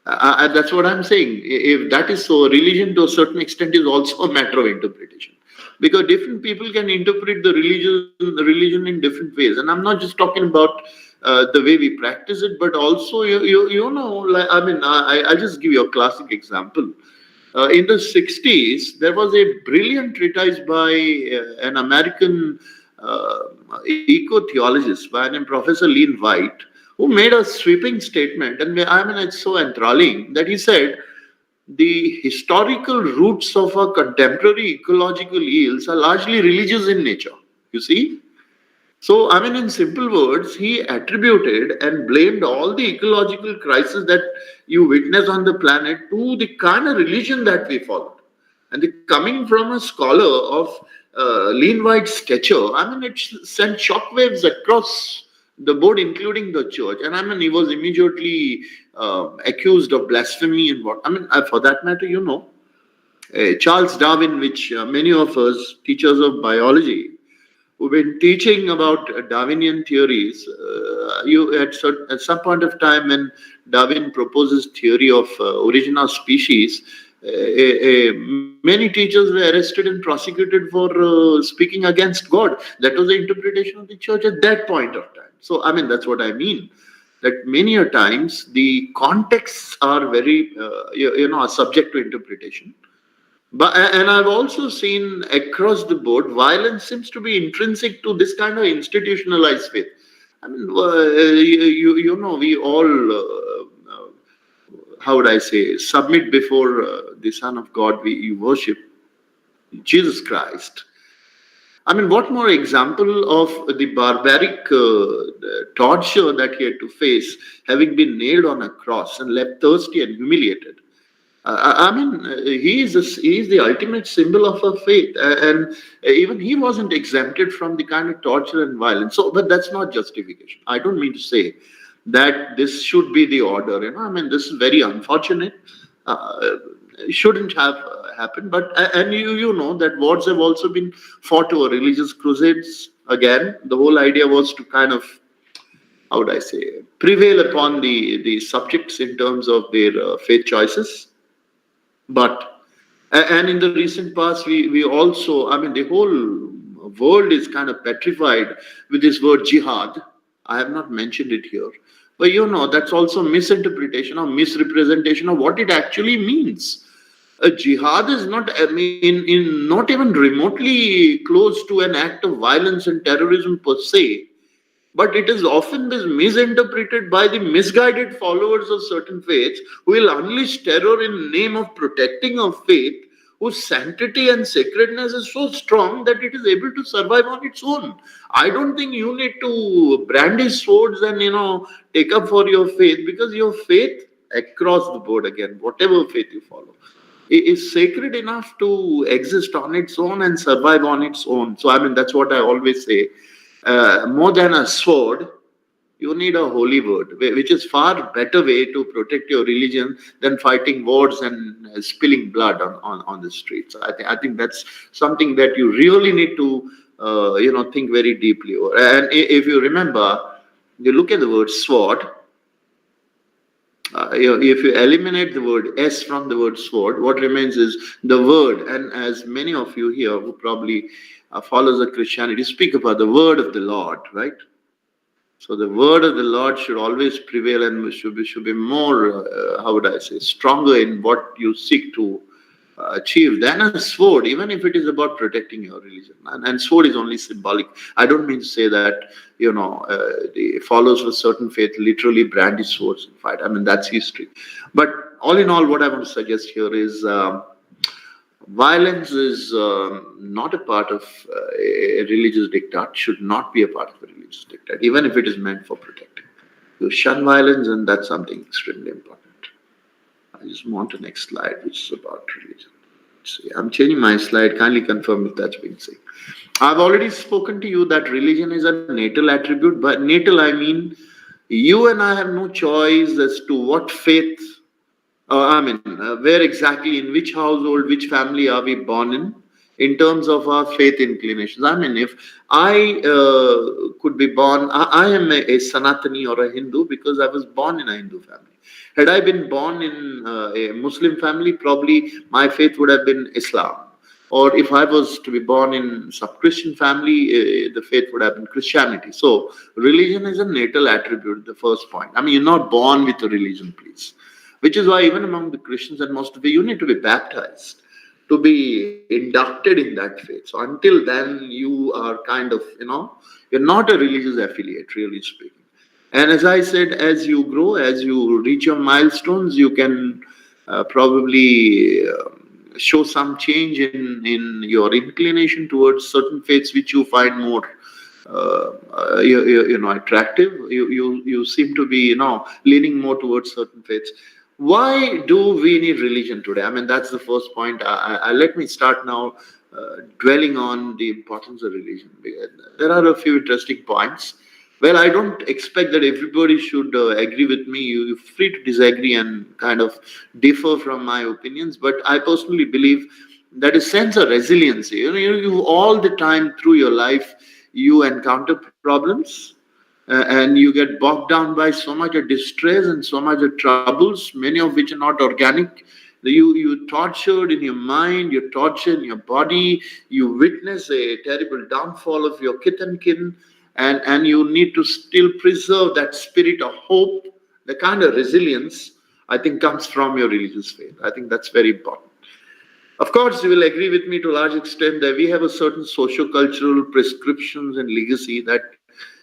That's what I'm saying. If that is so, religion to a certain extent is also a matter of interpretation, because different people can interpret the religion in different ways. And I'm not just talking about the way we practice it, but also like, I mean, I'll just give you a classic example. In the 60s, there was a brilliant treatise by an American eco-theologist by name Professor Lean White, who made a sweeping statement. And I mean, it's so enthralling that he said, the historical roots of our contemporary ecological ills are largely religious in nature. You see? So, I mean, in simple words, he attributed and blamed all the ecological crises that you witness on the planet to the kind of religion that we followed. And coming from a scholar of Lean White's stature, I mean, it sent shockwaves across the board, including the church. And I mean, he was immediately accused of blasphemy and what. I mean, for that matter, Charles Darwin, which many of us, teachers of biology, who've been teaching about Darwinian theories, at some point of time when Darwin proposes theory of origin of species, many teachers were arrested and prosecuted for speaking against God. That was the interpretation of the church at that point of time. So, I mean, that's what I mean. That many a times the contexts are very, are subject to interpretation. And I've also seen across the board, violence seems to be intrinsic to this kind of institutionalized faith. I mean, we all, how would I say, submit before the Son of God. We worship Jesus Christ. I mean, what more example of the barbaric torture that he had to face, having been nailed on a cross and left thirsty and humiliated? I mean, he is the ultimate symbol of our faith, and even he wasn't exempted from the kind of torture and violence. So, but that's not justification. I don't mean to say that this should be the order. I mean, this is very unfortunate. Shouldn't have happened. But and you know that wars have also been fought over religious crusades. Again, the whole idea was to kind of, how would I say, prevail upon the subjects in terms of their faith choices. But And in the recent past, we also, I mean, the whole world is kind of petrified with this word jihad. I have not mentioned it here. But that's also misinterpretation or misrepresentation of what it actually means. A jihad is not, I mean, not even remotely close to an act of violence and terrorism per se, but it is often misinterpreted by the misguided followers of certain faiths who will unleash terror in name of protecting a faith whose sanctity and sacredness is so strong that it is able to survive on its own. I don't think you need to brandish swords and take up for your faith, because your faith across the board, again, whatever faith you follow, is sacred enough to exist on its own and survive on its own. So I mean, that's what I always say. More than a sword, you need a holy word, which is far better way to protect your religion than fighting wars and spilling blood on the streets. I think that's something that you really need to think very deeply over. And if you remember, you look at the word sword. If you eliminate the word S from the word sword, what remains is the word. And as many of you here who probably follows the Christianity speak about the word of the Lord, right? So the word of the Lord should always prevail and should be more, how would I say, stronger in what you seek to achieve than a sword, even if it is about protecting your religion. And sword is only symbolic. I don't mean to say that, the followers of a certain faith literally brandish swords and fight. I mean, that's history. But all in all, what I want to suggest here is violence is not a part of a religious diktat, should not be a part of a religious diktat, even if it is meant for protecting. You shun violence, and that's something extremely important. I just move on to the next slide, which is about religion. See, I'm changing my slide. Kindly confirm if that's been said. I've already spoken to you that religion is a natal attribute. By natal, I mean you and I have no choice as to what faith, where exactly, in which household, which family are we born in terms of our faith inclinations. I mean, if I could be born, I am a Sanatani or a Hindu because I was born in a Hindu family. Had I been born in a Muslim family, probably my faith would have been Islam. Or if I was to be born in some Christian family, the faith would have been Christianity. So religion is a natal attribute, the first point. I mean, you're not born with a religion, please. Which is why even among the Christians and most of you need to be baptized, to be inducted in that faith. So until then, you are kind of, you're not a religious affiliate, really speaking. And as I said, as you grow, as you reach your milestones, you can probably show some change in your inclination towards certain faiths which you find more attractive. You seem to be leaning more towards certain faiths. Why do we need religion today? I mean, that's the first point. Let me start now dwelling on the importance of religion. There are a few interesting points. Well, I don't expect that everybody should agree with me. You're free to disagree and kind of differ from my opinions. But I personally believe that a sense of resiliency. You all the time through your life, you encounter problems, and you get bogged down by so much of distress and so much of troubles, many of which are not organic. You tortured in your mind, you're tortured in your body, you witness a terrible downfall of your kith and kin, and you need to still preserve that spirit of hope. The kind of resilience, I think, comes from your religious faith. I think that's very important. Of course, you will agree with me to a large extent that we have a certain socio-cultural prescriptions and legacy that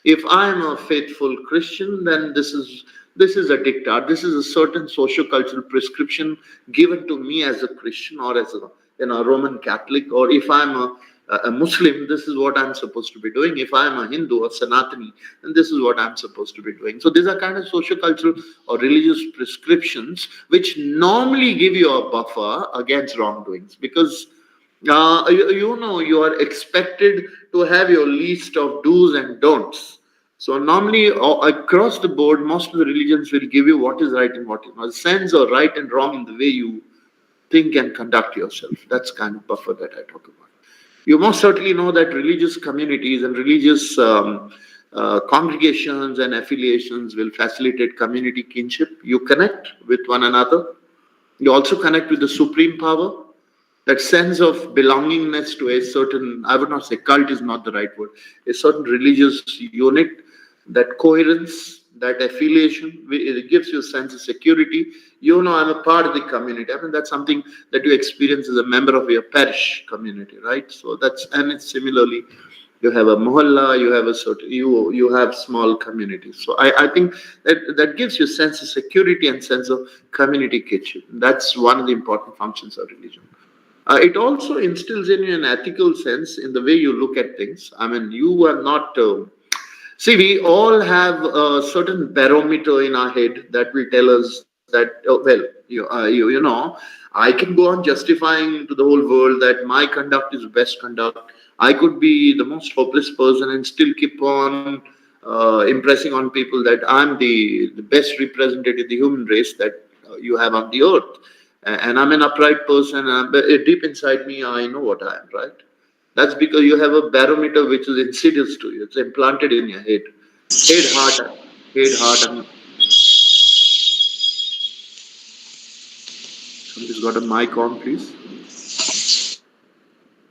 if I am a faithful Christian, then this is a diktat. This is a certain socio-cultural prescription given to me as a Christian or as a Roman Catholic. Or if I'm a Muslim, this is what I'm supposed to be doing. If I'm a Hindu or Sanatani, then this is what I'm supposed to be doing. So these are kind of socio-cultural or religious prescriptions which normally give you a buffer against wrongdoings, because you are expected to have your list of do's and don'ts. So normally across the board, most of the religions will give you what is right and what is not. A sense of right and wrong in the way you think and conduct yourself. That's kind of buffer that I talk about. You most certainly know that religious communities and religious congregations and affiliations will facilitate community kinship. You connect with one another. You also connect with the supreme power. that sense of belongingness to a certain, I would not say cult is not the right word, a certain religious unit, that coherence, that affiliation, it gives you a sense of security. I'm a part of the community. I mean, that's something that you experience as a member of your parish community, right? So that's, and it's similarly, you have a mohalla, you have a certain, you have small communities. So I think that gives you a sense of security and sense of community kitchen. That's one of the important functions of religion. It also instills in you an ethical sense in the way you look at things. I mean, you are not. See, we all have a certain barometer in our head that will tell us that, oh, well, I can go on justifying to the whole world that my conduct is best conduct. I could be the most hopeless person and still keep on impressing on people that I'm the best representative of the human race that you have on the earth. And I'm an upright person, but deep inside me, I know what I am, right? That's because you have a barometer which is insidious to you. It's implanted in your head. Head, heart. Somebody's got a mic on, please.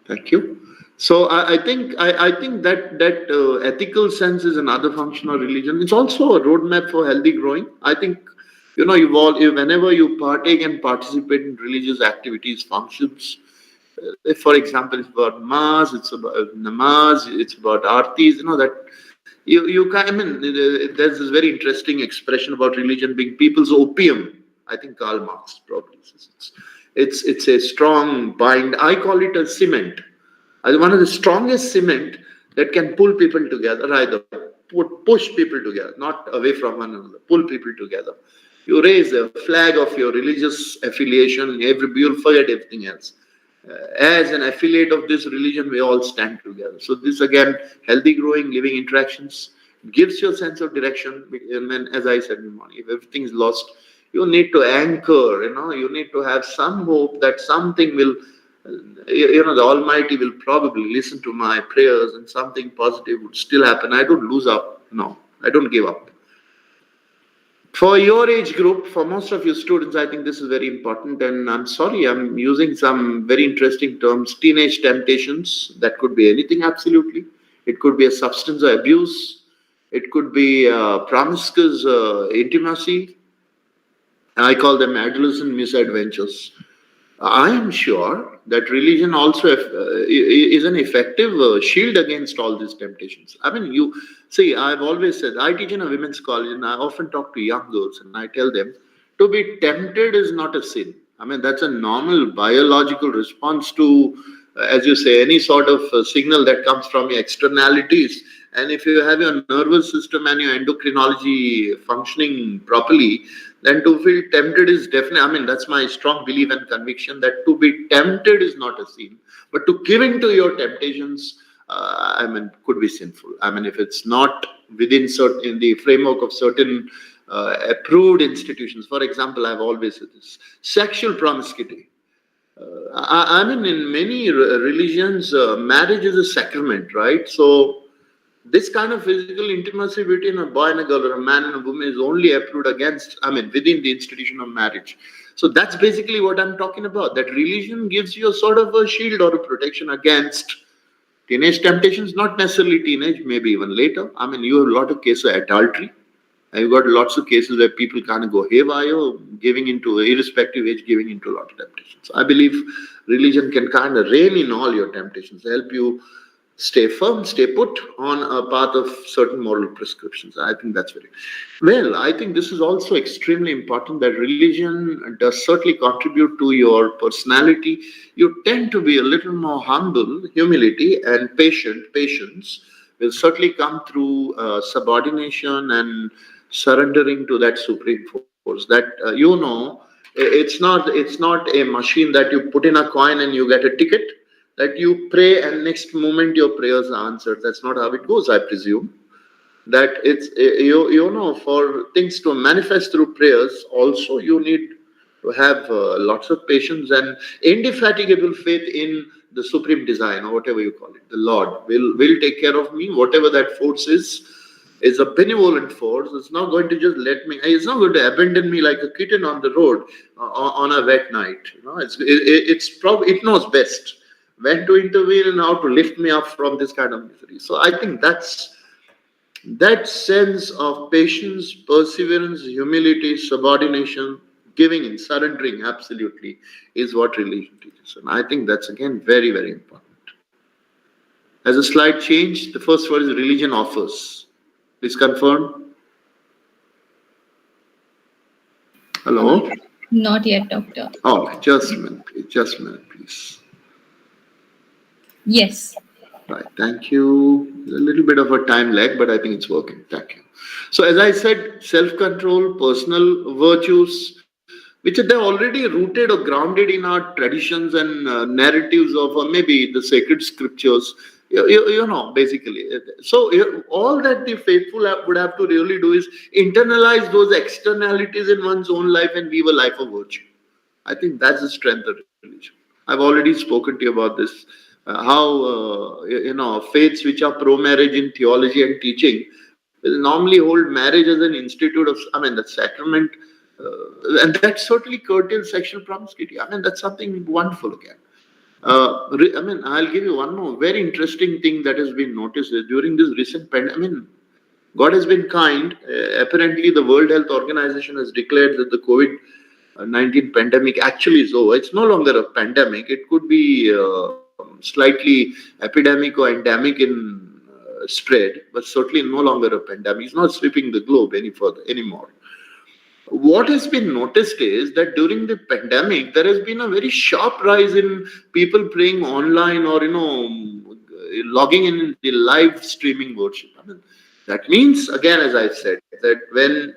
Thank you. So I think that ethical sense is another function of religion. It's also a roadmap for healthy growing. I think whenever you partake and participate in religious activities, functions. If, for example, it's about mass, it's about namaz, it's about artis. That you can. I mean, there's this very interesting expression about religion being people's opium. I think Karl Marx probably says it's a strong bind. I call it a cement, as one of the strongest cement that can pull people together, either push people together, not away from one another, pull people together. You raise a flag of your religious affiliation, you'll forget everything else. As an affiliate of this religion, we all stand together. So this again, healthy growing, living interactions gives you a sense of direction. And then, as I said in the morning, if everything is lost, you need to anchor. You need to have some hope that something will. The Almighty will probably listen to my prayers, and something positive would still happen. I don't lose up. No, I don't give up. For your age group, for most of your students, I think this is very important. And I'm sorry, I'm using some very interesting terms. Teenage temptations, that could be anything, absolutely. It could be a substance abuse. It could be promiscuous intimacy. I call them adolescent misadventures. I am sure that religion also is an effective shield against all these temptations. I mean, you see, I've always said, I teach in a women's college and I often talk to young girls and I tell them to be tempted is not a sin. I mean, that's a normal biological response to, as you say, any sort of signal that comes from your externalities. And if you have your nervous system and your endocrinology functioning properly, then to feel tempted is definitely, I mean, that's my strong belief and conviction that to be tempted is not a sin, but to give in to your temptations, could be sinful. I mean, if it's not within certain, in the framework of certain approved institutions. For example, I've always said this sexual promiscuity. I mean, in many religions, marriage is a sacrament, right? So, this kind of physical intimacy between a boy and a girl or a man and a woman is only approved within the institution of marriage. So that's basically what I'm talking about. That religion gives you a sort of a shield or a protection against teenage temptations, not necessarily teenage, maybe even later. I mean, you have a lot of cases of adultery. You've got lots of cases where people kind of go haywire, giving into, irrespective age, giving into a lot of temptations. I believe religion can kind of rein in all your temptations, help you stay firm, stay put on a path of certain moral prescriptions. I think that's very well. I think this is also extremely important that religion does certainly contribute to your personality. You tend to be a little more humble, humility, and patience will certainly come through subordination and surrendering to that supreme force. That it's not a machine that you put in a coin and you get a ticket, that you pray and next moment your prayers are answered. That's not how it goes, I presume. That it's for things to manifest through prayers, also you need to have lots of patience and indefatigable faith in the supreme design or whatever you call it. The Lord will take care of me, whatever that force is. is a benevolent force. It's not going to just let me. It's not going to abandon me like a kitten on the road on a wet night. It knows best when to intervene and how to lift me up from this kind of misery. So I think that sense of patience, perseverance, humility, subordination, giving in, surrendering, absolutely, is what religion teaches. And I think that's again very, very important. As a slight change, the first word is religion offers. Please confirm. Hello? Not yet, doctor. Oh, just a minute, please. Just a minute, please. Yes. Right, thank you. A little bit of a time lag, but I think it's working. Thank you. So, as I said, self control, personal virtues, which are they're already rooted or grounded in our traditions and narratives of maybe the sacred scriptures, basically. So, all that the faithful would have to really do is internalize those externalities in one's own life and live a life of virtue. I think that's the strength of religion. I've already spoken to you about this. How faiths which are pro-marriage in theology and teaching will normally hold marriage as an institute of, the sacrament, and that certainly curtails sexual promiscuity. That's something wonderful again. I'll give you one more very interesting thing that has been noticed during this recent pandemic. God has been kind. Apparently, the World Health Organization has declared that the COVID-19 pandemic actually is over. It's no longer a pandemic. It could be slightly epidemic or endemic in spread, but certainly no longer a pandemic. It's not sweeping the globe any further anymore. What has been noticed is that during the pandemic, there has been a very sharp rise in people praying online or logging in the live streaming worship. That means again, as I said, that when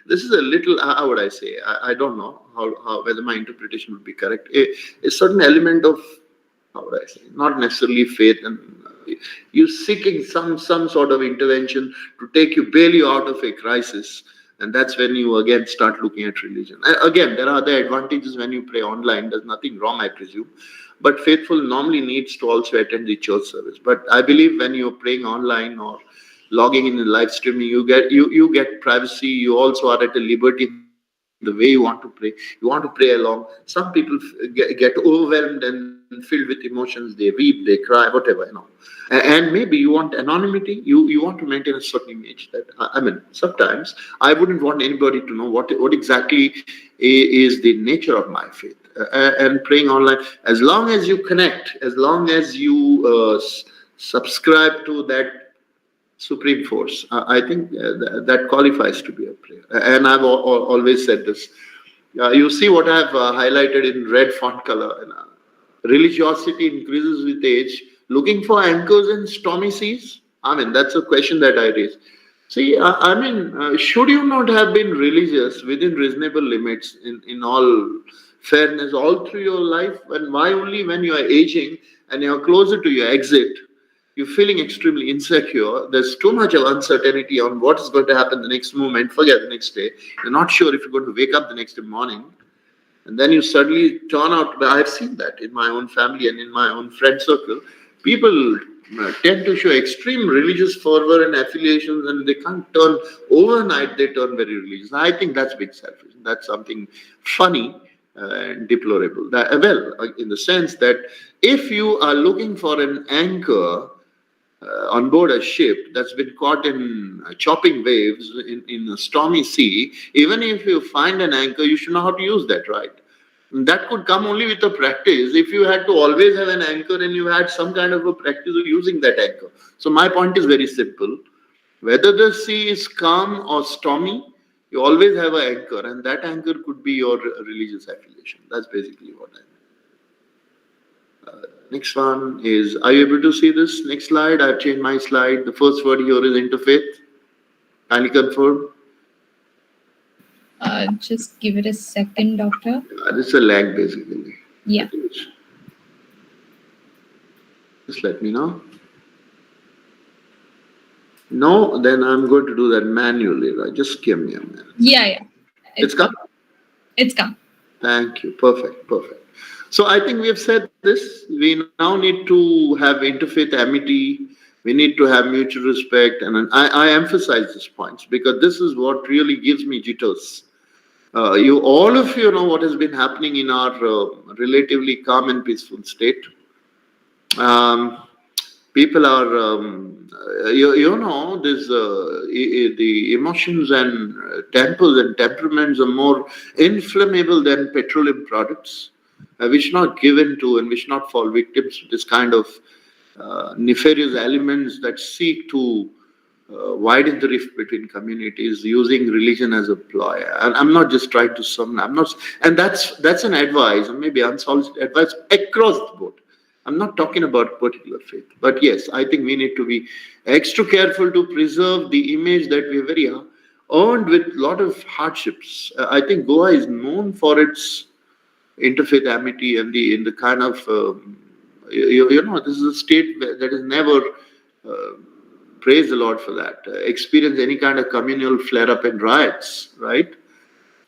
this is a little, how would I say? I don't know how whether my interpretation would be correct. A certain element of, how would I say, not necessarily faith, and you seeking some sort of intervention to take you, bail you out of a crisis, and that's when you again start looking at religion. Again, there are other advantages when you pray online. There's nothing wrong, I presume, but faithful normally needs to also attend the church service. But I believe when you're praying online or logging in live streaming, you get privacy. You also are at a liberty in the way you want to pray. You want to pray along. Some people get overwhelmed and filled with emotions. They weep, they cry, whatever. And maybe you want anonymity. You want to maintain a certain image. That sometimes I wouldn't want anybody to know what exactly is the nature of my faith. And praying online, as long as you connect, as long as you subscribe to that supreme force, I think that qualifies to be a prayer. And I've always said this. You see what I've highlighted in red font color. Religiosity increases with age. Looking for anchors in stormy seas? That's a question that I raise. See, should you not have been religious within reasonable limits in all fairness all through your life? And why only when you are aging and you are closer to your exit, you're feeling extremely insecure. There's too much of uncertainty on what is going to happen the next moment. Forget the next day. You're not sure if you're going to wake up the next morning. And then you suddenly turn out. I've seen that in my own family and in my own friend circle. People tend to show extreme religious fervor and affiliations, and they can't turn overnight. They turn very religious. I think that's big selfish. That's something funny and deplorable. In the sense that if you are looking for an anchor on board a ship that's been caught in chopping waves in a stormy sea, even if you find an anchor, you should know how to use that, right? That could come only with a practice. If you had to always have an anchor and you had some kind of a practice of using that anchor. So my point is very simple. Whether the sea is calm or stormy, you always have an anchor, and that anchor could be your religious affiliation. That's basically what I mean. Next one is, are you able to see this? Next slide. I've changed my slide. The first word here is interfaith. Kindly confirm. Just give it a second, doctor. This is a lag, basically. Yeah. Just let me know. No, then I'm going to do that manually, right? Just give me a minute. Yeah. It's come? It's come. Thank you. Perfect. So I think we have said this. We now need to have interfaith amity, We need to have mutual respect, and I emphasize these points because this is what really gives me jitters. You all of you know what has been happening in our relatively calm and peaceful state. Um, People are you know this the emotions and tempers and temperaments are more inflammable than petroleum products. We should not give in to and we should not fall victims to this kind of nefarious elements that seek to widen the rift between communities using religion as a ploy. And I'm not just trying to sum. I'm not, and that's an advice, or maybe unsolicited advice across the board. I'm not talking about particular faith, but yes, I think we need to be extra careful to preserve the image that we are very earned with a lot of hardships. I think Goa is known for its interfaith amity and the in the kind of you know this is a state that is never uh, praise the Lord for that experience any kind of communal flare up and riots, right?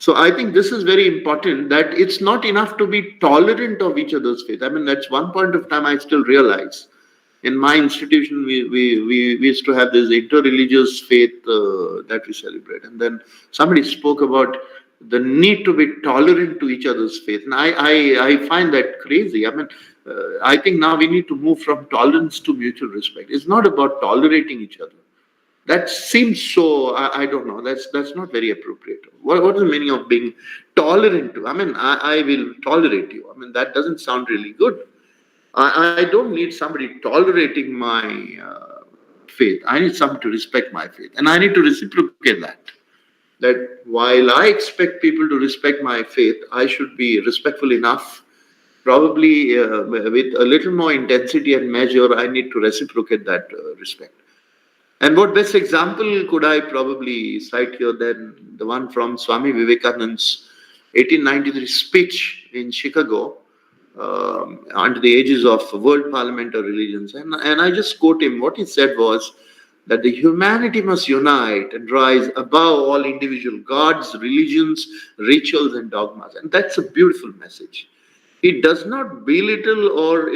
So I think this is very important that it's not enough to be tolerant of each other's faith. I mean, that's one point of time I still realize. In my institution, we used to have this interreligious faith that we celebrate. And then somebody spoke about the need to be tolerant to each other's faith. And I find that crazy. I mean, I think now we need to move from tolerance to mutual respect. It's not about tolerating each other. That seems so. I don't know. That's not very appropriate. What is the meaning of being tolerant to? I mean, I will tolerate you. I mean, that doesn't sound really good. I don't need somebody tolerating my faith. I need someone to respect my faith, and I need to reciprocate that. That while I expect people to respect my faith, I should be respectful enough. Probably with a little more intensity and measure, I need to reciprocate that respect. And what best example could I probably cite here than the one from Swami Vivekananda's 1893 speech in Chicago under the aegis of World Parliament of Religions. And I just quote him. What he said was that the humanity must unite and rise above all individual gods, religions, rituals, and dogmas. And that's a beautiful message. He does not belittle or,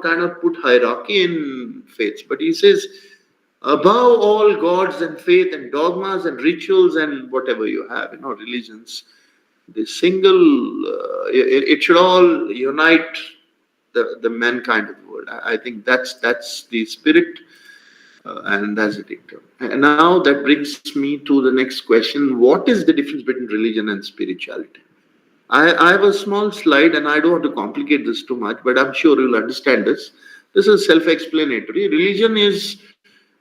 kind of put hierarchy in faiths, but he says, above all gods and faith and dogmas and rituals and whatever you have, religions, the single, it should all unite the mankind of the world. I think that's the spirit, and that's the dictum. And now that brings me to the next question: what is the difference between religion and spirituality? I have a small slide, and I don't want to complicate this too much, but I'm sure you'll understand this. This is self-explanatory. Religion is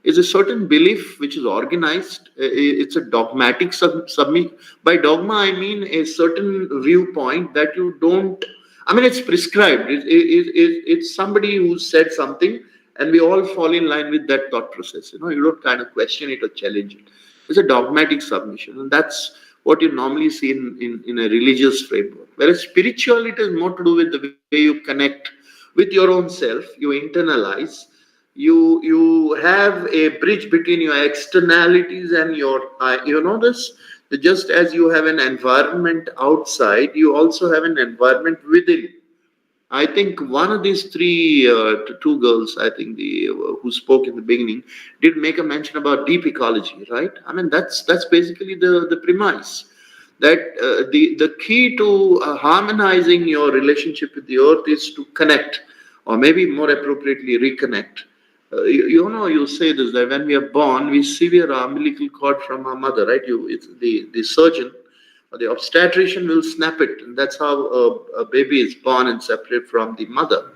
a certain belief which is organized. It's a dogmatic submit. By dogma, I mean a certain viewpoint that you don't. I mean, it's prescribed. It's somebody who said something, and we all fall in line with that thought process. You don't kind of question it or challenge it. It's a dogmatic submission, and that's what you normally see in a religious framework. Whereas spirituality is more to do with the way you connect with your own self, you internalize, you have a bridge between your externalities and your this, just as you have an environment outside, you also have an environment within. I think one of these three two girls, I think the who spoke in the beginning, did make a mention about deep ecology, right? I mean, that's basically the premise that the key to harmonizing your relationship with the earth is to connect, or maybe more appropriately, reconnect. You say this that when we are born, we sever our umbilical cord from our mother, right? It's the surgeon or the obstetrician will snap it, and that's how a baby is born and separate from the mother.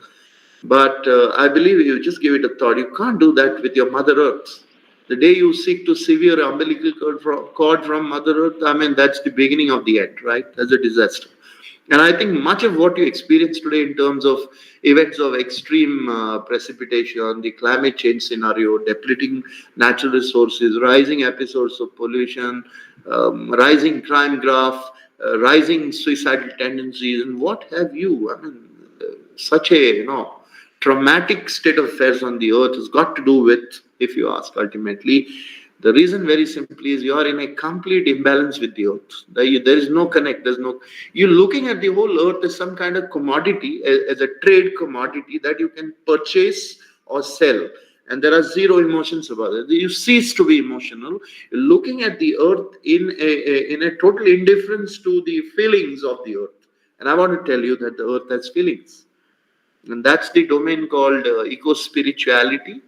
But I believe you just give it a thought. You can't do that with your Mother Earth. The day you seek to sever umbilical cord from Mother Earth, I mean, that's the beginning of the end, right? That's a disaster. And I think much of what you experience today in terms of events of extreme precipitation, the climate change scenario, depleting natural resources, rising episodes of pollution, rising crime graph, rising suicidal tendencies, and what have you. I mean, such a traumatic state of affairs on the earth has got to do with, if you ask, ultimately the reason very simply is you are in a complete imbalance with the earth. There is no connect. There's no. You're looking at the whole earth as some kind of commodity, as a trade commodity that you can purchase or sell. and there are zero emotions about it. You cease to be emotional. You're looking at the earth in a total indifference to the feelings of the earth. And I want to tell you that the earth has feelings. And that's the domain called eco spirituality,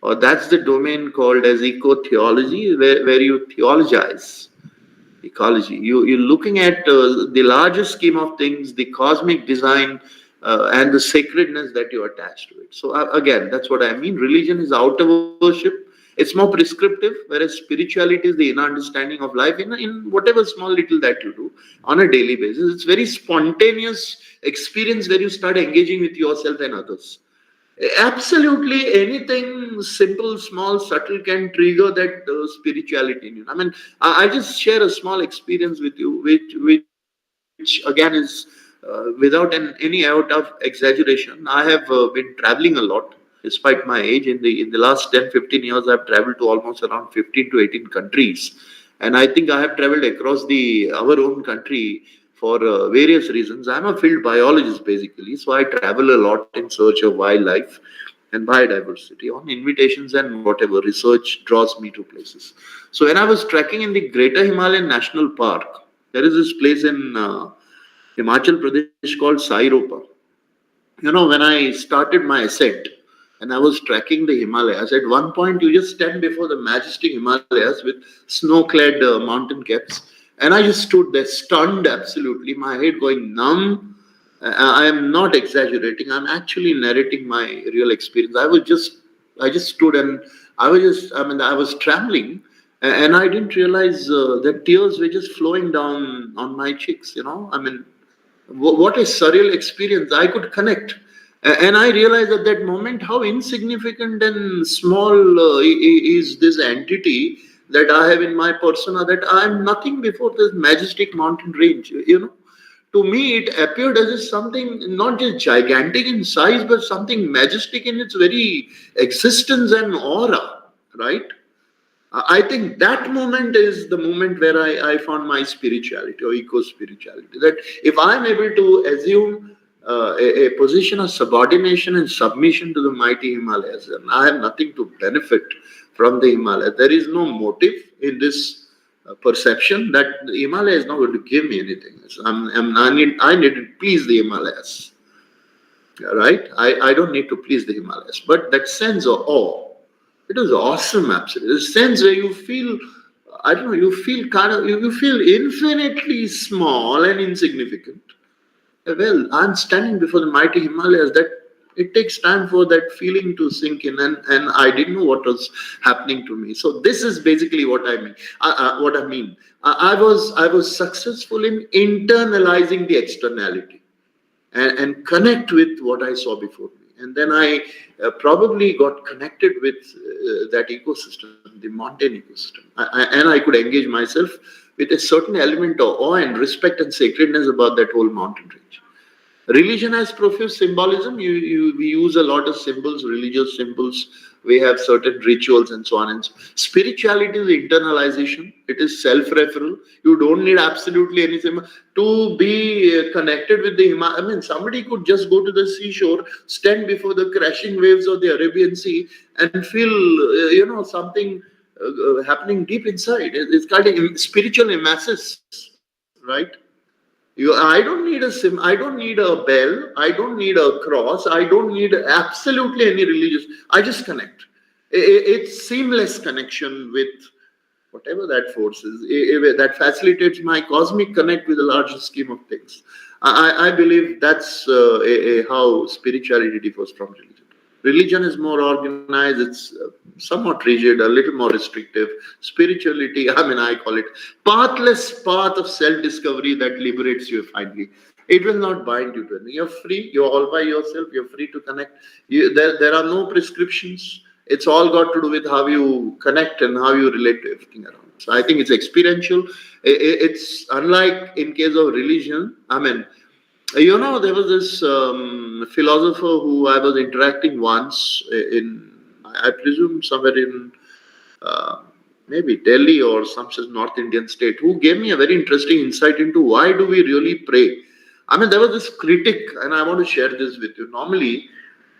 or that's the domain called as eco theology, where you theologize ecology. You're looking at the larger scheme of things, the cosmic design, and the sacredness that you attach to it. So, again, that's what I mean. Religion is outer worship. It's more prescriptive, whereas spirituality is the inner understanding of life in whatever small little that you do on a daily basis. It's very spontaneous experience where you start engaging with yourself and others. Absolutely anything simple, small, subtle can trigger that spirituality in you. I mean, I just share a small experience with you, which again is without any out of exaggeration. I have been traveling a lot, despite my age. In the last 10-15 years, I've traveled to almost around 15 to 18 countries, and I think I have traveled across the our own country for various reasons. I'm a field biologist basically, so I travel a lot in search of wildlife and biodiversity on invitations and whatever research draws me to places. So when I was trekking in the Greater Himalayan National Park, there is this place in Himachal Pradesh called Sai Ropa. When I started my ascent and I was tracking the Himalayas, at one point you just stand before the majestic Himalayas with snow-clad mountain caps, and I just stood there stunned, absolutely, my head going numb. I am not exaggerating. I'm actually narrating my real experience. I just stood and I was trembling, and I didn't realize that tears were just flowing down on my cheeks. What a surreal experience. I could connect. And I realized at that moment how insignificant and small is this entity that I have in my persona, that I am nothing before this majestic mountain range. To me, it appeared as if something not just gigantic in size, but something majestic in its very existence and aura, right? I think that moment is the moment where I found my spirituality or eco spirituality. That if I'm able to assume a position of subordination and submission to the mighty Himalayas, and I have nothing to benefit from the Himalayas, there is no motive in this perception that the Himalaya is not going to give me anything. I need to please the Himalayas, right? I don't need to please the Himalayas, but that sense of awe, it was awesome, absolutely. The sense where you feel, I don't know, you feel you feel infinitely small and insignificant. Well, I'm standing before the mighty Himalayas. That it takes time for that feeling to sink in, and I didn't know what was happening to me. So this is basically what I mean. What I mean. I was successful in internalizing the externality and connect with what I saw before me. And then I probably got connected with that ecosystem, the mountain ecosystem. And I could engage myself with a certain element of awe and respect and sacredness about that whole mountain range. Religion has profuse symbolism. We use a lot of symbols, religious symbols. We have certain rituals and so on and so. Spirituality is internalization. It is self-referral. You don't need absolutely any symbol to be connected with the Himalaya. I mean, somebody could just go to the seashore, stand before the crashing waves of the Arabian Sea, and feel, something happening deep inside. It's called spiritual emesis, right? I don't need I don't need a bell. I don't need a cross. I don't need absolutely any religious. I just connect. It's seamless connection with whatever that force is that facilitates my cosmic connect with the larger scheme of things. I believe that's how spirituality differs from religion. Religion is more organized, it's somewhat rigid, a little more restrictive. Spirituality, I call it pathless path of self-discovery that liberates you finally. It will not bind you to anything. You're free, you're all by yourself, you're free to connect. There are no prescriptions. It's all got to do with how you connect and how you relate to everything around. So I think it's experiential. It's unlike in case of religion. There was this philosopher who I was interacting once in, I presume, somewhere in uh, maybe Delhi or some such North Indian state, who gave me a very interesting insight into why do we really pray. There was this critic, and I want to share this with you. Normally,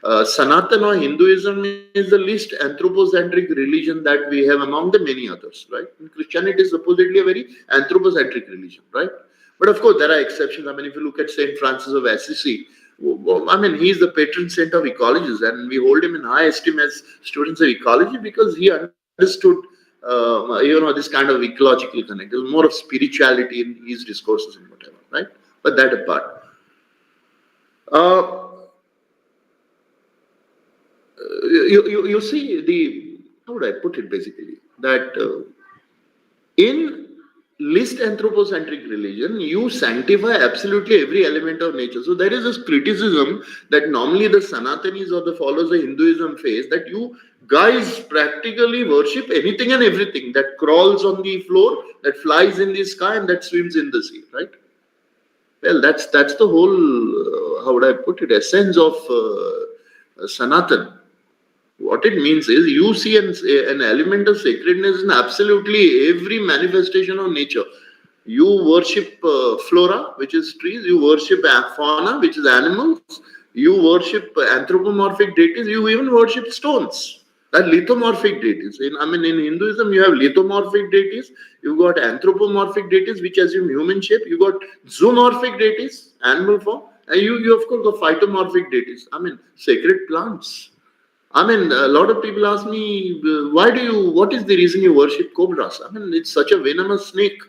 Sanatana Hinduism is the least anthropocentric religion that we have among the many others, right? And Christianity is supposedly a very anthropocentric religion, right? But of course, there are exceptions. I mean, if you look at Saint Francis of Assisi, I mean, he is the patron saint of ecologists, and we hold him in high esteem as students of ecology because he understood, this kind of ecological connect. There's more of spirituality in his discourses and whatever, right? But that apart. Uh, you see how would I put it basically that in least anthropocentric religion you sanctify absolutely every element of nature. So there is this criticism that normally the Sanatanis or the followers of Hinduism face, that you guys practically worship anything and everything that crawls on the floor, that flies in the sky, and that swims in the sea, right? Well, that's the whole how would I put it, essence of Sanatan. What it means is you see an element of sacredness in absolutely every manifestation of nature. You worship flora, which is trees. You worship fauna, which is animals. You worship anthropomorphic deities. You even worship stones. That lithomorphic deities. In Hinduism, you have lithomorphic deities. You've got anthropomorphic deities, which assume human shape. You got zoomorphic deities, animal form, and you of course got phytomorphic deities. Sacred plants. A lot of people ask me, what is the reason you worship cobras? It's such a venomous snake.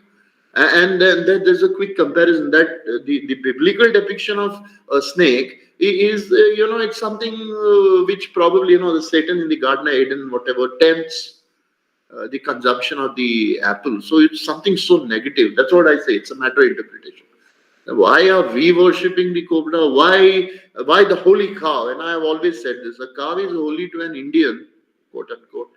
And then there's a quick comparison that the biblical depiction of a snake is, it's something which probably, the Satan in the Garden of Eden, whatever, tempts the consumption of the apple. So it's something so negative. That's what I say. It's a matter of interpretation. Why are we worshipping the cobra? Why the holy cow? And I have always said this: a cow is holy to an Indian, quote unquote,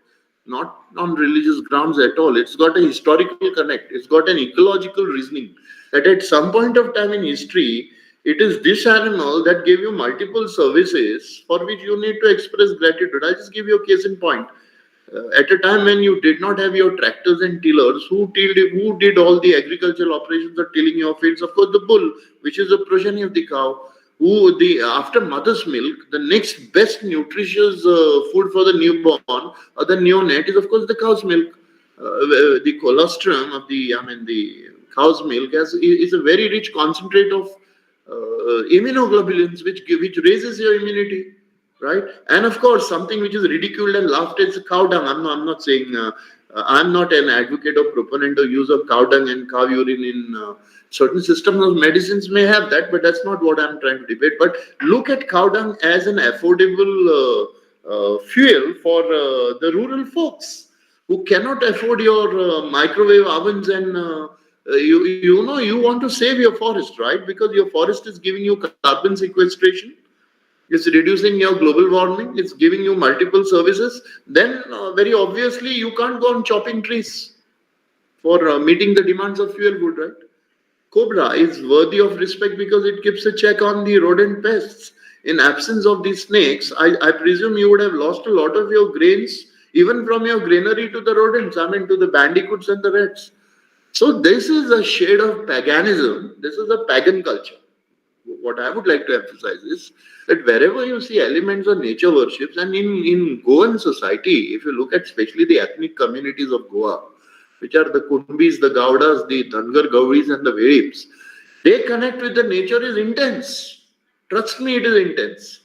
not on religious grounds at all. It's got a historical connect. It's got an ecological reasoning. That at some point of time in history, it is this animal that gave you multiple services for which you need to express gratitude. I'll just give you a case in point. At a time when you did not have your tractors and tillers, who did all the agricultural operations of tilling your fields? Of course, the bull, which is the progeny of the cow. Who the After mother's milk, the next best nutritious food for the newborn or the neonate is of course the cow's milk. The colostrum of the cow's milk is a very rich concentrate of immunoglobulins, which raises your immunity, right? And of course, something which is ridiculed and laughed at is cow dung. I'm not saying I'm not an advocate or proponent of use of cow dung and cow urine in certain systems of medicines may have that, but that's not what I'm trying to debate. But look at cow dung as an affordable fuel for the rural folks who cannot afford your microwave ovens and you want to save your forest, right? Because your forest is giving you carbon sequestration, it's reducing your global warming, it's giving you multiple services. Then very obviously you can't go on chopping trees for meeting the demands of fuel wood, right? Cobra is worthy of respect because it keeps a check on the rodent pests. In absence of these snakes, I presume you would have lost a lot of your grains, even from your granary to the rodents, to the bandicoots and the rats. So this is a shade of paganism. This is a pagan culture. What I would like to emphasize is that wherever you see elements of nature worships, and in Goan society, if you look at especially the ethnic communities of Goa, which are the Kumbis, the Gaudas, the Dhangar Gauris, and the Vedips, they connect with the nature is intense. Trust me, it is intense.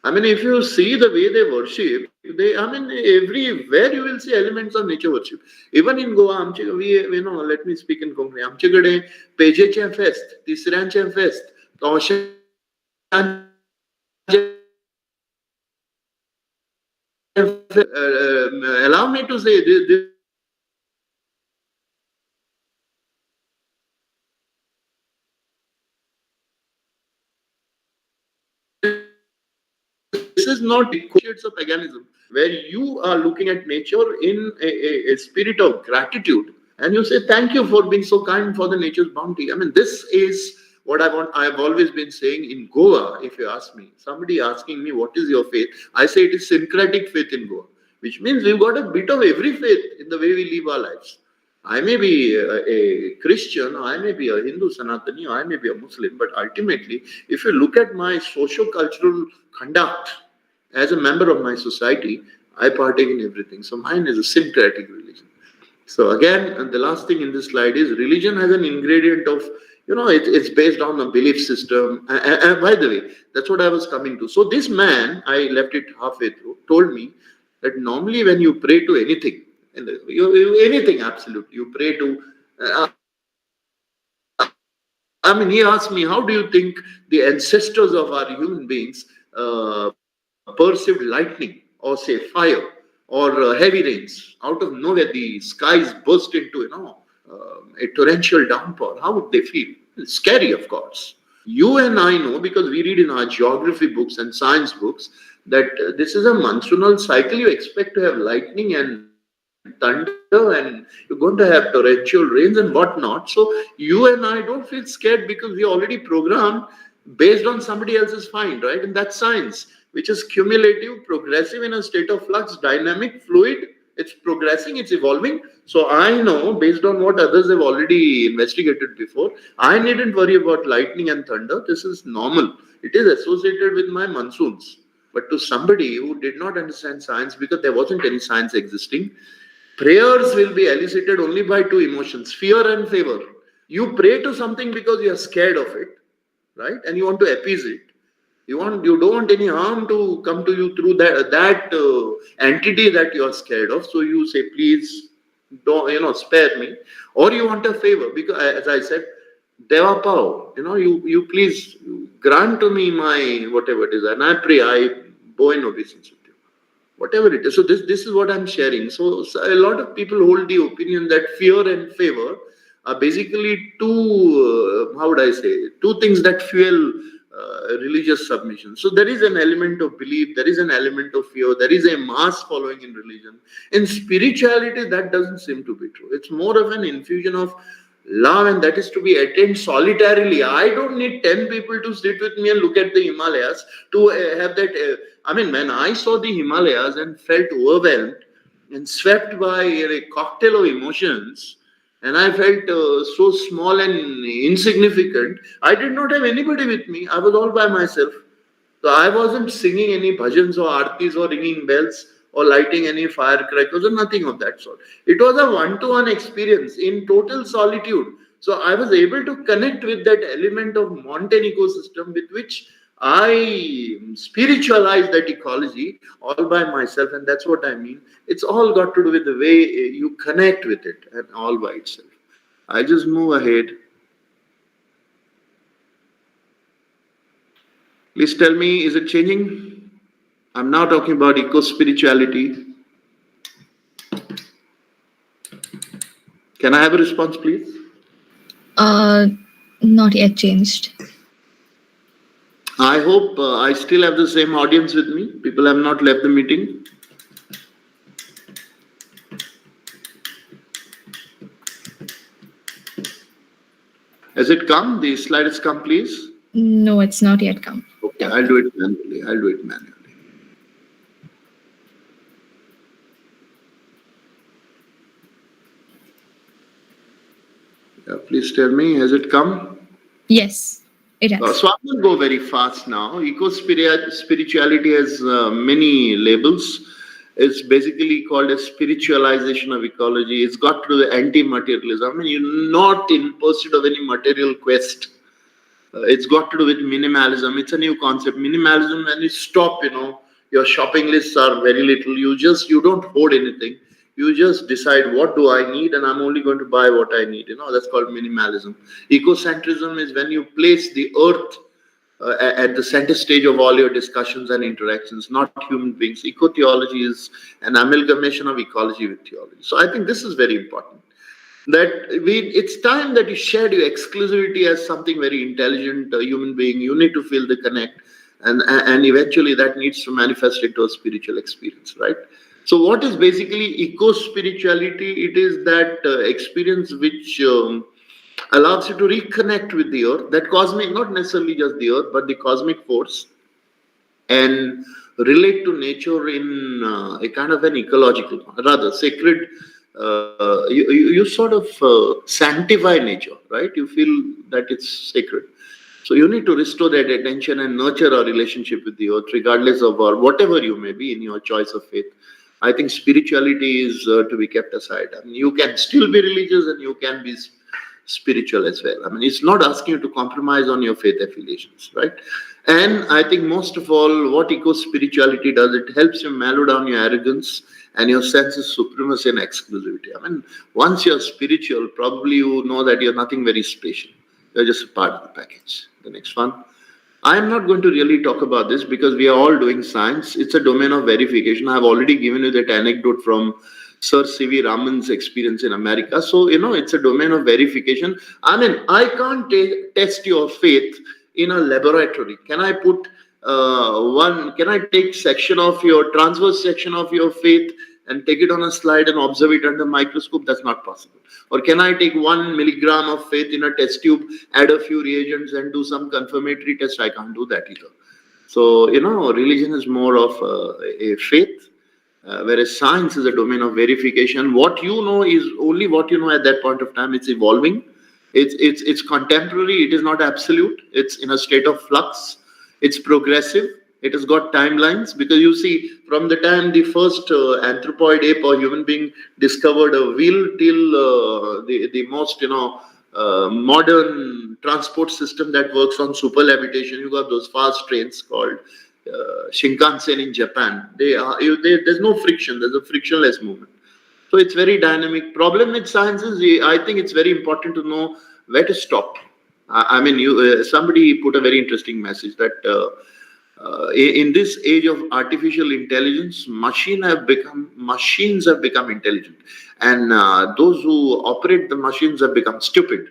If you see the way they worship, everywhere you will see elements of nature worship. Even in Goa, let me speak in Konkani. आमच्याकडे पेजेचे फेस्त, तिसऱ्यांचे फेस्त, तवशांचे allow me to say this is not shades of paganism, where you are looking at nature in a spirit of gratitude, and you say thank you for being so kind for the nature's bounty. This is what I want. I have always been saying in Goa. If you ask me, somebody asking me what is your faith, I say it is syncretic faith in Goa, which means we've got a bit of every faith in the way we live our lives. I may be a Christian, or I may be a Hindu Sanatani, or I may be a Muslim, but ultimately, if you look at my socio-cultural conduct, As a member of my society, I partake in everything. So mine is a syncretic religion. So again, and the last thing in this slide is religion has an ingredient of, it's based on a belief system. And by the way, that's what I was coming to. So this man, I left it halfway through, told me that normally when you pray to anything, anything absolutely, you pray to, he asked me, how do you think the ancestors of our human beings perceived lightning or say fire or heavy rains? Out of nowhere, the skies burst into, a torrential downpour. How would they feel? It's scary, of course. You and I know because we read in our geography books and science books that this is a monsoonal cycle. You expect to have lightning and thunder, and you're going to have torrential rains and whatnot. So you and I don't feel scared because we already programmed based on somebody else's find, right? And that's science, which is cumulative, progressive, in a state of flux, dynamic, fluid. It's progressing, it's evolving. So I know, based on what others have already investigated before, I needn't worry about lightning and thunder. This is normal. It is associated with my monsoons. But to somebody who did not understand science, because there wasn't any science existing, prayers will be elicited only by two emotions, fear and favor. You pray to something because you are scared of it, right? And you want to appease it. You don't want any harm to come to you through that entity that you are scared of. So you say, please don't, spare me. Or you want a favor because, as I said, Deva Pao, you please grant to me my whatever it is, and I pray, I bow in obeisance with you, whatever it is. So this is what I'm sharing. So a lot of people hold the opinion that fear and favor are basically two, how would I say, two things that fuel religious submission. So there is an element of belief, there is an element of fear, there is a mass following in religion. In spirituality, that doesn't seem to be true. It's more of an infusion of love, and that is to be attained solitarily. I don't need 10 people to sit with me and look at the Himalayas to have that. I mean, when I saw the Himalayas and felt overwhelmed and swept by a cocktail of emotions, and I felt so small and insignificant, I did not have anybody with me. I was all by myself. So I wasn't singing any bhajans or artis or ringing bells or lighting any firecrackers or nothing of that sort. It was a one-to-one experience in total solitude. So I was able to connect with that element of mountain ecosystem with which I spiritualize that ecology all by myself, and that's what I mean. It's all got to do with the way you connect with it and all by itself. I just move ahead. Please tell me, is it changing? I'm now talking about eco-spirituality. Can I have a response, please? Not yet changed. I hope I still have the same audience with me. People have not left the meeting. Has it come? The slide has come, please. No, it's not yet come. Okay, I'll do it manually. Yeah, please tell me, has it come? Yes, it has. So I will go very fast now. Eco-spirituality has many labels. It's basically called a spiritualization of ecology. It's got to do with anti-materialism. I mean, you're not in pursuit of any material quest. It's got to do with minimalism. It's a new concept. Minimalism, when you stop, your shopping lists are very little. You don't hoard anything. You just decide what do I need, and I'm only going to buy what I need. That's called minimalism. Ecocentrism is when you place the earth at the center stage of all your discussions and interactions, not human beings. Eco-theology is an amalgamation of ecology with theology. So I think this is very important. It's time that you shared your exclusivity as something very intelligent, a human being. You need to feel the connect, and eventually that needs to manifest into a spiritual experience, right? So what is basically eco-spirituality? It is that experience which allows you to reconnect with the earth, that cosmic, not necessarily just the earth, but the cosmic force, and relate to nature in a kind of an ecological, rather sacred. You sort of sanctify nature, right? You feel that it's sacred. So you need to restore that attention and nurture a relationship with the earth, regardless of or whatever you may be in your choice of faith. I think spirituality is to be kept aside. I mean, you can still be religious and you can be spiritual as well. I mean, it's not asking you to compromise on your faith affiliations, right? And I think most of all, what eco spirituality does, it helps you mellow down your arrogance and your sense of supremacy and exclusivity. I mean, once you're spiritual, probably you know that you're nothing very special. You're just a part of the package. The next one. I am not going to really talk about this because we are all doing science. It's a domain of verification. I've already given you that anecdote from Sir C.V. Raman's experience in America. So, it's a domain of verification. I mean, I can't test your faith in a laboratory. Can I take section of your transverse section of your faith and take it on a slide and observe it under microscope? That's not possible. Or can I take 1 milligram of faith in a test tube, add a few reagents and do some confirmatory test? I can't do that either. So, religion is more of a faith, whereas science is a domain of verification. What you know is only what you know at that point of time. It's evolving. It's contemporary. It is not absolute. It's in a state of flux. It's progressive. It has got timelines, because you see, from the time the first anthropoid ape or human being discovered a wheel till the most modern transport system that works on super levitation. You got those fast trains called Shinkansen in Japan. There's no friction. There's a frictionless movement. So it's very dynamic. Problem with science is, I think it's very important to know where to stop. I mean, somebody put a very interesting message that in this age of artificial intelligence, machines have become intelligent, and those who operate the machines have become stupid.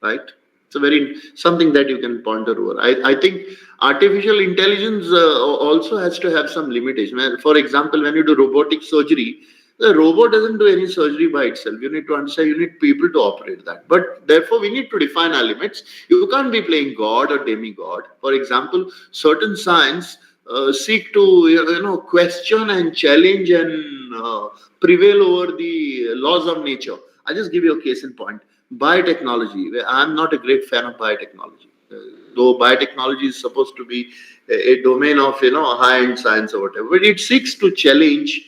Right? It's a very something that you can ponder over. I think artificial intelligence also has to have some limitation. For example, when you do robotic surgery, the robot doesn't do any surgery by itself. You need to understand, you need people to operate that. But therefore, we need to define our limits. You can't be playing God or demigod. For example, certain science seek to question and challenge and prevail over the laws of nature. I'll just give you a case in point. Biotechnology. I'm not a great fan of biotechnology, though biotechnology is supposed to be a domain of high-end science or whatever. But it seeks to challenge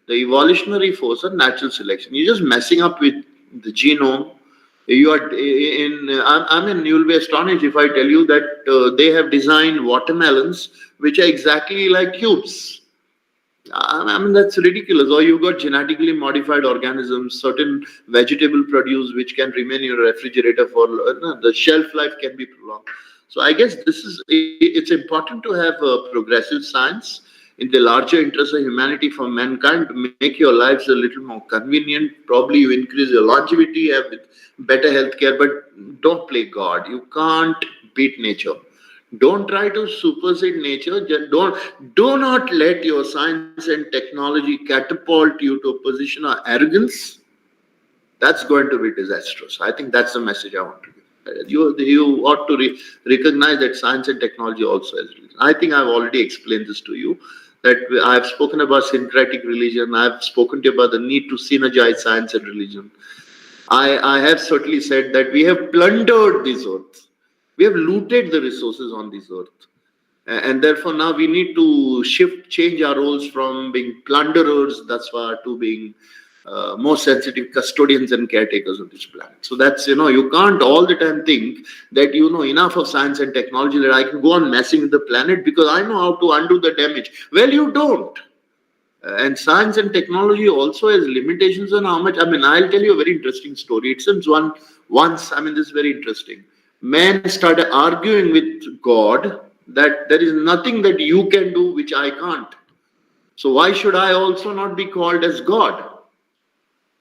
the evolutionary force of natural selection. You're just messing up with the genome. You are I mean, you'll be astonished if I tell you that they have designed watermelons which are exactly like cubes. I mean, that's ridiculous. Or you've got genetically modified organisms, certain vegetable produce which can remain in your refrigerator for the shelf life can be prolonged. So I guess it's important to have progressive science in the larger interest of humanity for mankind, to make your lives a little more convenient. Probably you increase your longevity, have better healthcare, but don't play God. You can't beat nature. Don't try to supersede nature. Do not let your science and technology catapult you to a position of arrogance. That's going to be disastrous. I think that's the message I want to give. You ought to recognize that science and technology also has religion. I think I've already explained this to you, that I've spoken about syncretic religion. I've spoken to you about the need to synergize science and religion. I have certainly said that we have plundered this earth. We have looted the resources on this earth. And therefore now we need to change our roles from being plunderers thus far to being more sensitive custodians and caretakers of this planet. So that's, you can't all the time think that you know enough of science and technology that I can go on messing with the planet because I know how to undo the damage. Well, you don't. And science and technology also has limitations on how much. I mean, I'll tell you a very interesting story. It seems once, I mean, this is very interesting. Man started arguing with God that there is nothing that you can do which I can't. So why should I also not be called as God?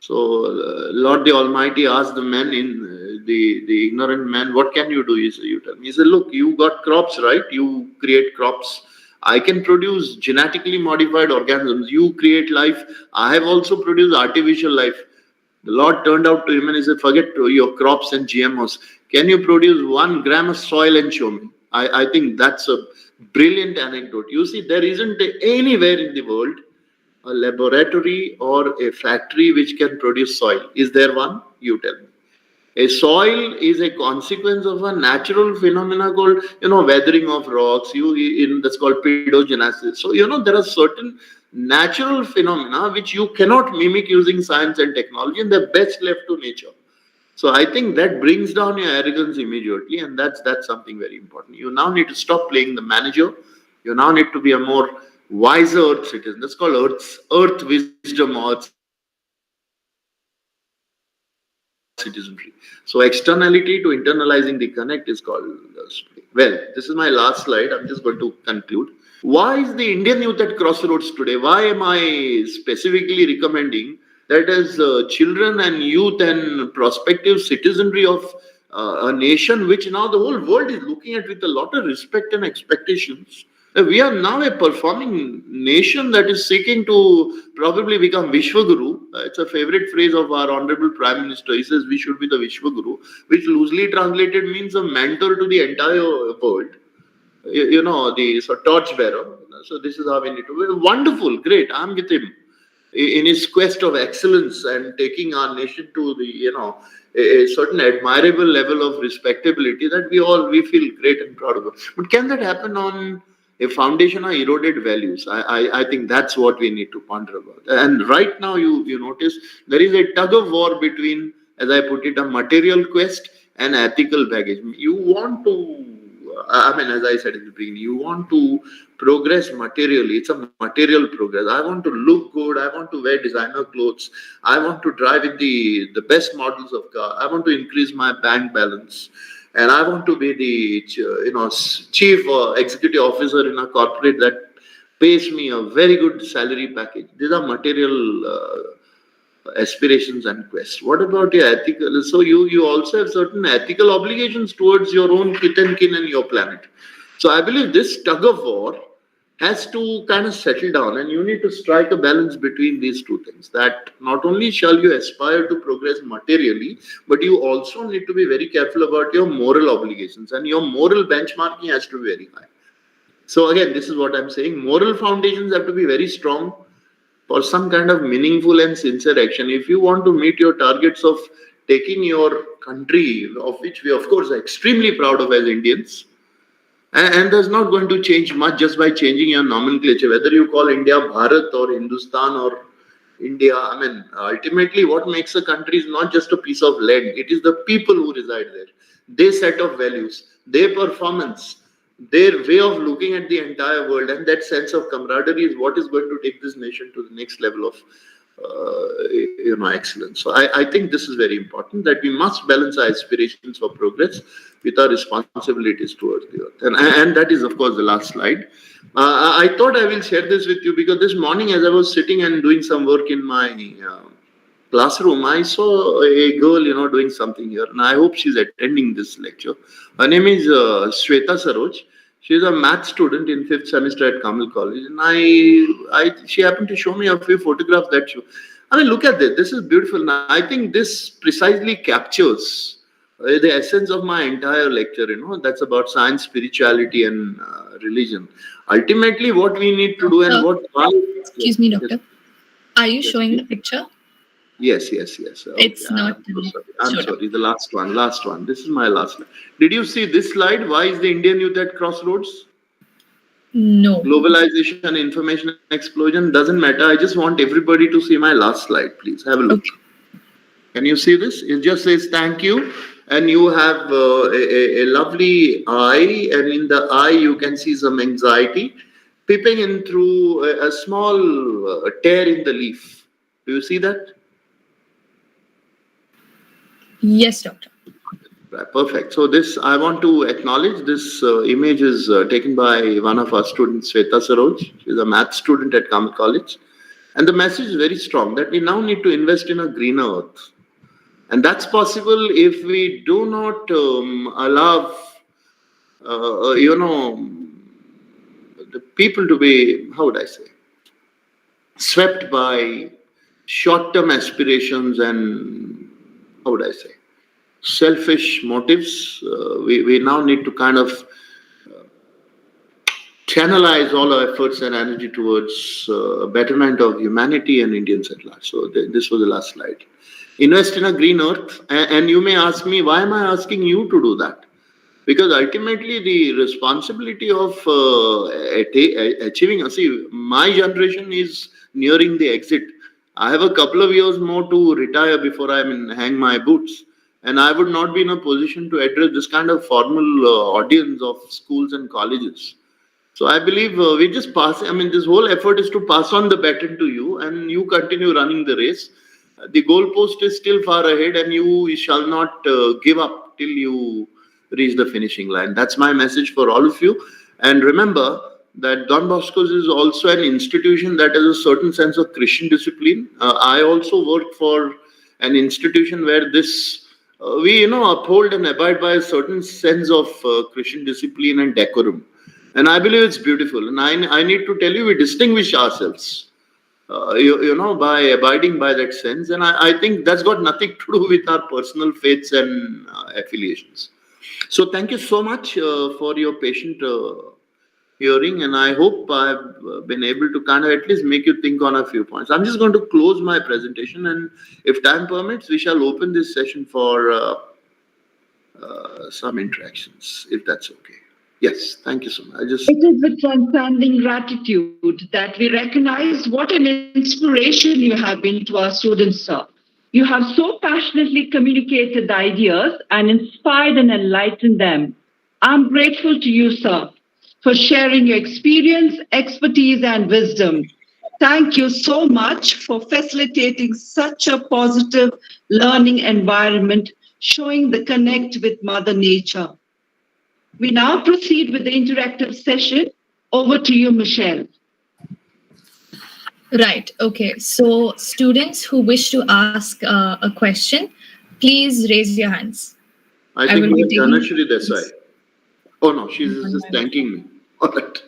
So Lord the Almighty asked the man, the ignorant man, what can you do? You tell me. He said, look, you got crops, right? You create crops. I can produce genetically modified organisms. You create life. I have also produced artificial life. The Lord turned out to him and he said, forget your crops and GMOs. Can you produce 1 gram of soil and show me? I think that's a brilliant anecdote. You see, there isn't anywhere in the world a laboratory or a factory which can produce soil. Is there one? You tell me. A soil is a consequence of a natural phenomena called, weathering of rocks. That's called pedogenesis. So, there are certain natural phenomena which you cannot mimic using science and technology, and they're best left to nature. So I think that brings down your arrogance immediately, and that's something very important. You now need to stop playing the manager. You now need to be a more wiser Earth citizen. That's called Earth wisdom or Earth citizenry. So externality to internalizing the connect is called spirit. Well, this is my last slide. I'm just going to conclude. Why is the Indian youth at crossroads today? Why am I specifically recommending that as children and youth and prospective citizenry of a nation which now the whole world is looking at with a lot of respect and expectations? We are now a performing nation that is seeking to probably become Vishwaguru. It's a favorite phrase of our Honorable Prime Minister. He says we should be the Vishwaguru, which loosely translated means a mentor to the entire world. The torchbearer. So this is how we need to. Wonderful, great. I'm with him in his quest of excellence and taking our nation to the a certain admirable level of respectability that we feel great and proud of. But can that happen on a foundation of eroded values? I think that's what we need to ponder about. And right now you notice there is a tug of war between, as I put it, a material quest and ethical baggage. You want to, I mean, as I said in the beginning, you want to progress materially. It's a material progress. I want to look good. I want to wear designer clothes. I want to drive in the best models of car. I want to increase my bank balance, and I want to be the chief executive officer in a corporate that pays me a very good salary package. These are material aspirations and quests. What about your ethical? So you also have certain ethical obligations towards your own kith and kin and your planet. So I believe this tug of war has to kind of settle down, and you need to strike a balance between these two things. That not only shall you aspire to progress materially, but you also need to be very careful about your moral obligations, and your moral benchmarking has to be very high. So again, this is what I'm saying. Moral foundations have to be very strong for some kind of meaningful and sincere action. If you want to meet your targets of taking your country, of which we of course are extremely proud of as Indians, and that's not going to change much just by changing your nomenclature, whether you call India Bharat or Hindustan or India. I mean, ultimately, what makes a country is not just a piece of land, it is the people who reside there, their set of values, their performance, their way of looking at the entire world, and that sense of camaraderie is what is going to take this nation to the next level of excellence. So I think this is very important, that we must balance our aspirations for progress with our responsibilities towards the earth. And that is, of course, the last slide. I thought I will share this with you because this morning, as I was sitting and doing some work in my classroom, I saw a girl, doing something here, and I hope she's attending this lecture. Her name is Shweta Saroj. She's a math student in 5th semester at Kamal College, and she happened to show me a few photographs that show. I mean, look at this. This is beautiful. Now, I think this precisely captures the essence of my entire lecture. That's about science, spirituality, and religion. Ultimately, what we need to do and what. Excuse me, doctor. Are you showing the picture? Yes. Okay. It's not. I'm sorry. The last one. This is my last slide. Did you see this slide? Why is the Indian youth at crossroads? No. Globalization, information explosion, doesn't matter. I just want everybody to see my last slide. Please have a look. Okay. Can you see this? It just says thank you, and you have a lovely eye, and in the eye you can see some anxiety peeping in through a small tear in the leaf. Do you see that? Yes, doctor. Right, perfect. So this, I want to acknowledge this image is taken by one of our students, Shweta Saroj. She's a math student at Kamal College. And the message is very strong that we now need to invest in a greener earth. And that's possible if we do not allow, the people to be, how would I say, swept by short-term aspirations and, how would I say, selfish motives. We now need to kind of channelize all our efforts and energy towards betterment of humanity and Indians at large. So this was the last slide. invest in a green earth. And you may ask me, why am I asking you to do that? Because ultimately the responsibility of achieving, see, my generation is nearing the exit. I have a couple of years more to retire before I hang my boots. And I would not be in a position to address this kind of formal audience of schools and colleges. So I believe we just pass. I mean, this whole effort is to pass on the baton to you, and you continue running the race. The goalpost is still far ahead, and you shall not give up till you reach the finishing line. That's my message for all of you. And remember that Don Bosco's is also an institution that has a certain sense of Christian discipline. I also worked for an institution where this we uphold and abide by a certain sense of Christian discipline and decorum, and I believe it's beautiful. And I need to tell you, we distinguish ourselves, by abiding by that sense. And I think that's got nothing to do with our personal faiths and affiliations. So thank you so much for your patient hearing. And I hope I've been able to kind of at least make you think on a few points. I'm just going to close my presentation. And if time permits, we shall open this session for some interactions, if that's okay. Yes, thank you so much. It is with transcending gratitude that we recognize what an inspiration you have been to our students, sir. You have so passionately communicated the ideas and inspired and enlightened them. I'm grateful to you, sir, for sharing your experience, expertise, and wisdom. Thank you so much for facilitating such a positive learning environment, showing the connect with Mother Nature. We now proceed with the interactive session. Over to you, Michelle. Right. Okay. So, students who wish to ask a question, please raise your hands. I think we have Janashri Desai. Oh no, she's just thanking me. All right.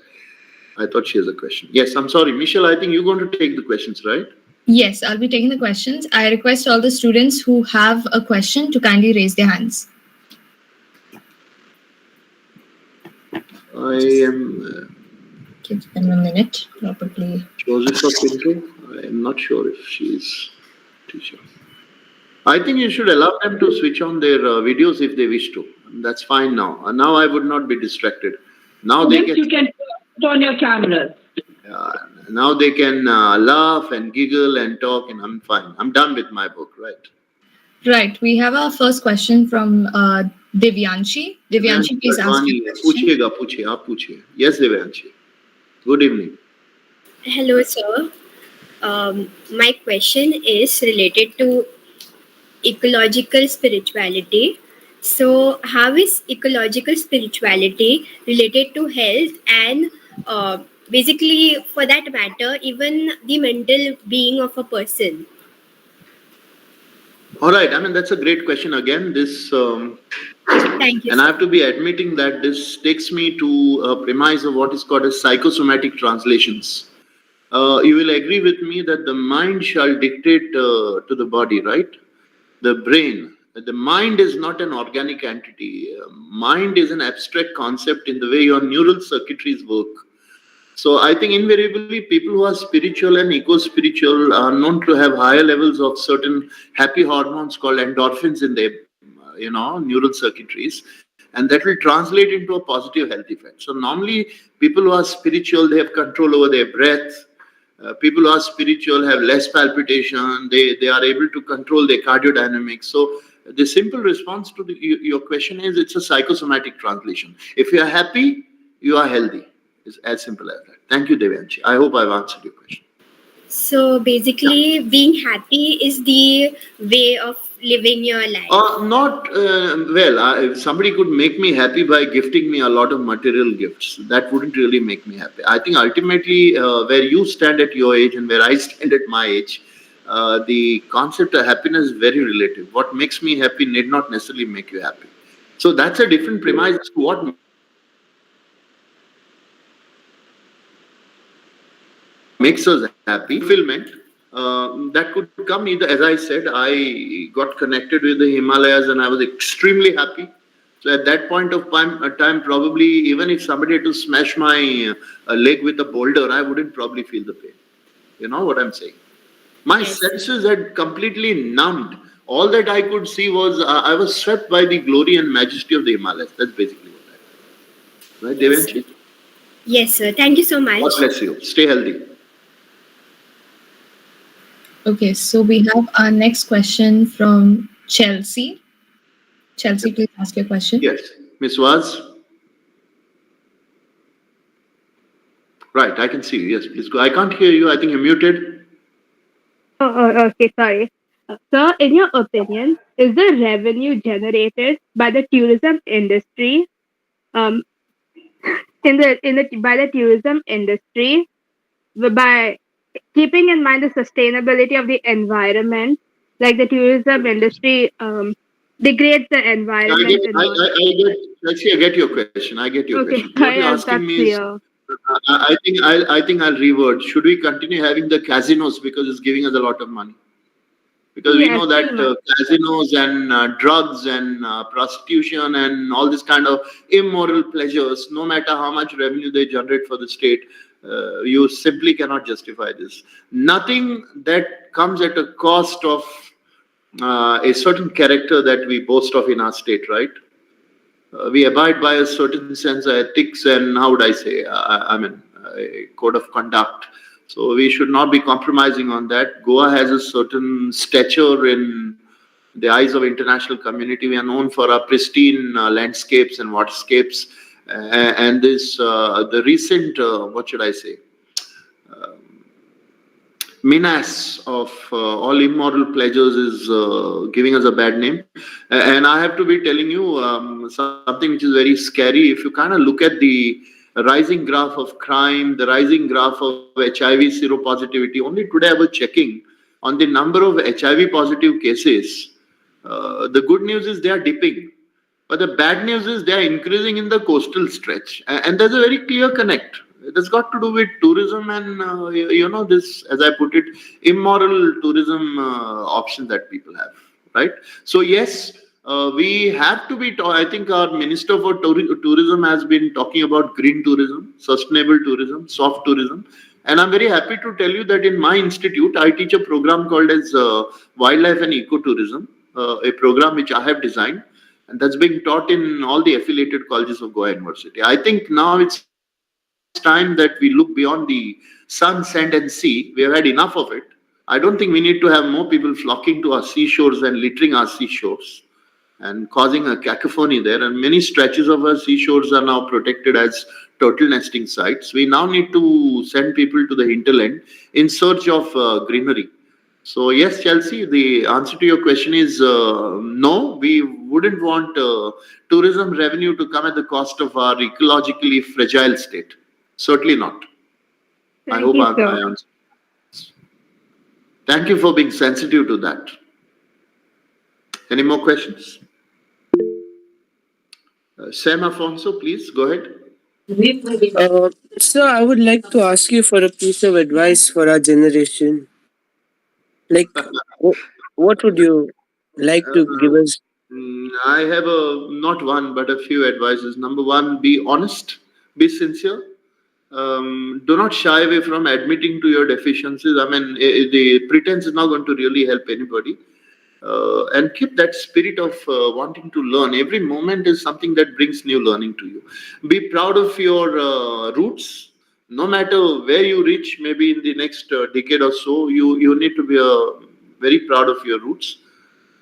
I thought she has a question. Yes, I'm sorry. Michelle, I think you're going to take the questions, right? Yes, I'll be taking the questions. I request all the students who have a question to kindly raise their hands. I am. Give them a minute, probably. Joseph Pinto. I am not sure if she's teacher. I think you should allow them to switch on their videos if they wish to. That's fine now. Now I would not be distracted. Now they can. You can put on your cameras. Now they can laugh and giggle and talk, and I'm fine. I'm done with my book, right? Right. We have our first question from Divyanshi. Divyanshi, please ask your question. Yes, Divyanshi. Good evening. Hello, sir. My question is related to ecological spirituality. So, how is ecological spirituality related to health and basically, for that matter, even the mental being of a person? All right. I mean, that's a great question. Again, this. Thank you. And I have to be admitting that this takes me to a premise of what is called as psychosomatic translations. You will agree with me that the mind shall dictate to the body, right? The brain. The mind is not an organic entity. Mind is an abstract concept in the way your neural circuitries work. So I think invariably people who are spiritual and eco-spiritual are known to have higher levels of certain happy hormones called endorphins in their neural circuitries, and that will translate into a positive health effect. So normally people who are spiritual, they have control over their breath. People who are spiritual have less palpitation. They are able to control their cardiodynamics. So the simple response to your question is it's a psychosomatic translation. If you are happy, you are healthy. It's as simple as that. Thank you, Devyanshi. I hope I've answered your question. So basically, being happy is the way of living your life. If somebody could make me happy by gifting me a lot of material gifts, that wouldn't really make me happy. I think ultimately, where you stand at your age and where I stand at my age, the concept of happiness is very relative. What makes me happy need not necessarily make you happy. So that's a different premise as to what makes us happy. Fulfillment that could come either, as I said, I got connected with the Himalayas and I was extremely happy. So at that point of time, probably even if somebody had to smash my leg with a boulder, I wouldn't probably feel the pain. You know what I'm saying? My senses had completely numbed All that I could see was I was swept by the glory and majesty of the Himalayas. That's basically what I. Right, Yes, sir. Devanshi? Yes, sir. Thank you so God much. bless you. Stay healthy. Okay, so we have our next question from Chelsea. Chelsea, please ask your question. Yes. Miss Waz? Right, I can see you. Yes, please go. I can't hear you. I think you're muted. Okay, sorry. Sir, in your opinion, is the revenue generated by the tourism industry, um, by the tourism industry, by keeping in mind the sustainability of the environment, like the tourism industry degrades the I get, environment and all. I get, actually, I get your question. I get your question. Okay, What you're yes, asking that's me is, clear. I think I'll revert. Should we continue having the casinos because it's giving us a lot of money? Because we Yes, know pretty that much. casinos and drugs and prostitution and all this kind of immoral pleasures, no matter how much revenue they generate for the state, you simply cannot justify this. Nothing that comes at a cost of a certain character that we boast of in our state, right? We abide by a certain sense of ethics and how would I say, I mean, a code of conduct. So we should not be compromising on that. Goa has a certain stature in the eyes of international community. We are known for our pristine landscapes and waterscapes, and this the recent what should I say menace of all immoral pleasures is giving us a bad name. And I have to be telling you something which is very scary. If you kind of look at the rising graph of crime, the rising graph of HIV seropositivity, only today I was checking on the number of HIV positive cases. The good news is they are dipping. But the bad news is they are increasing in the coastal stretch, and there's a very clear connect. It has got to do with tourism and this, as I put it, immoral tourism options that people have, right? So yes, we have to be. I think our minister for tourism has been talking about green tourism, sustainable tourism, soft tourism. And I'm very happy to tell you that in my institute, I teach a program called as Wildlife and Ecotourism, a program which I have designed, and that's being taught in all the affiliated colleges of Goa University. I think now it's time that we look beyond the sun, sand, and sea. We have had enough of it. I don't think we need to have more people flocking to our seashores and littering our seashores and causing a cacophony there. And many stretches of our seashores are now protected as turtle nesting sites. We now need to send people to the hinterland in search of greenery. So yes, Chelsea, the answer to your question is no. We wouldn't want tourism revenue to come at the cost of our ecologically fragile state. Certainly not. I Thank hope you, I sir. answered. Thank you for being sensitive to that. Any more questions? Sam Afonso, please go ahead. Sir, I would like to ask you for a piece of advice for our generation. Like, what would you like to give us? I have not one but a few advices. Number one, be honest, be sincere. Do not shy away from admitting to your deficiencies. I mean, the pretense is not going to really help anybody. And keep that spirit of wanting to learn. Every moment is something that brings new learning to you. Be proud of your roots. No matter where you reach, maybe in the next decade or so, you need to be very proud of your roots.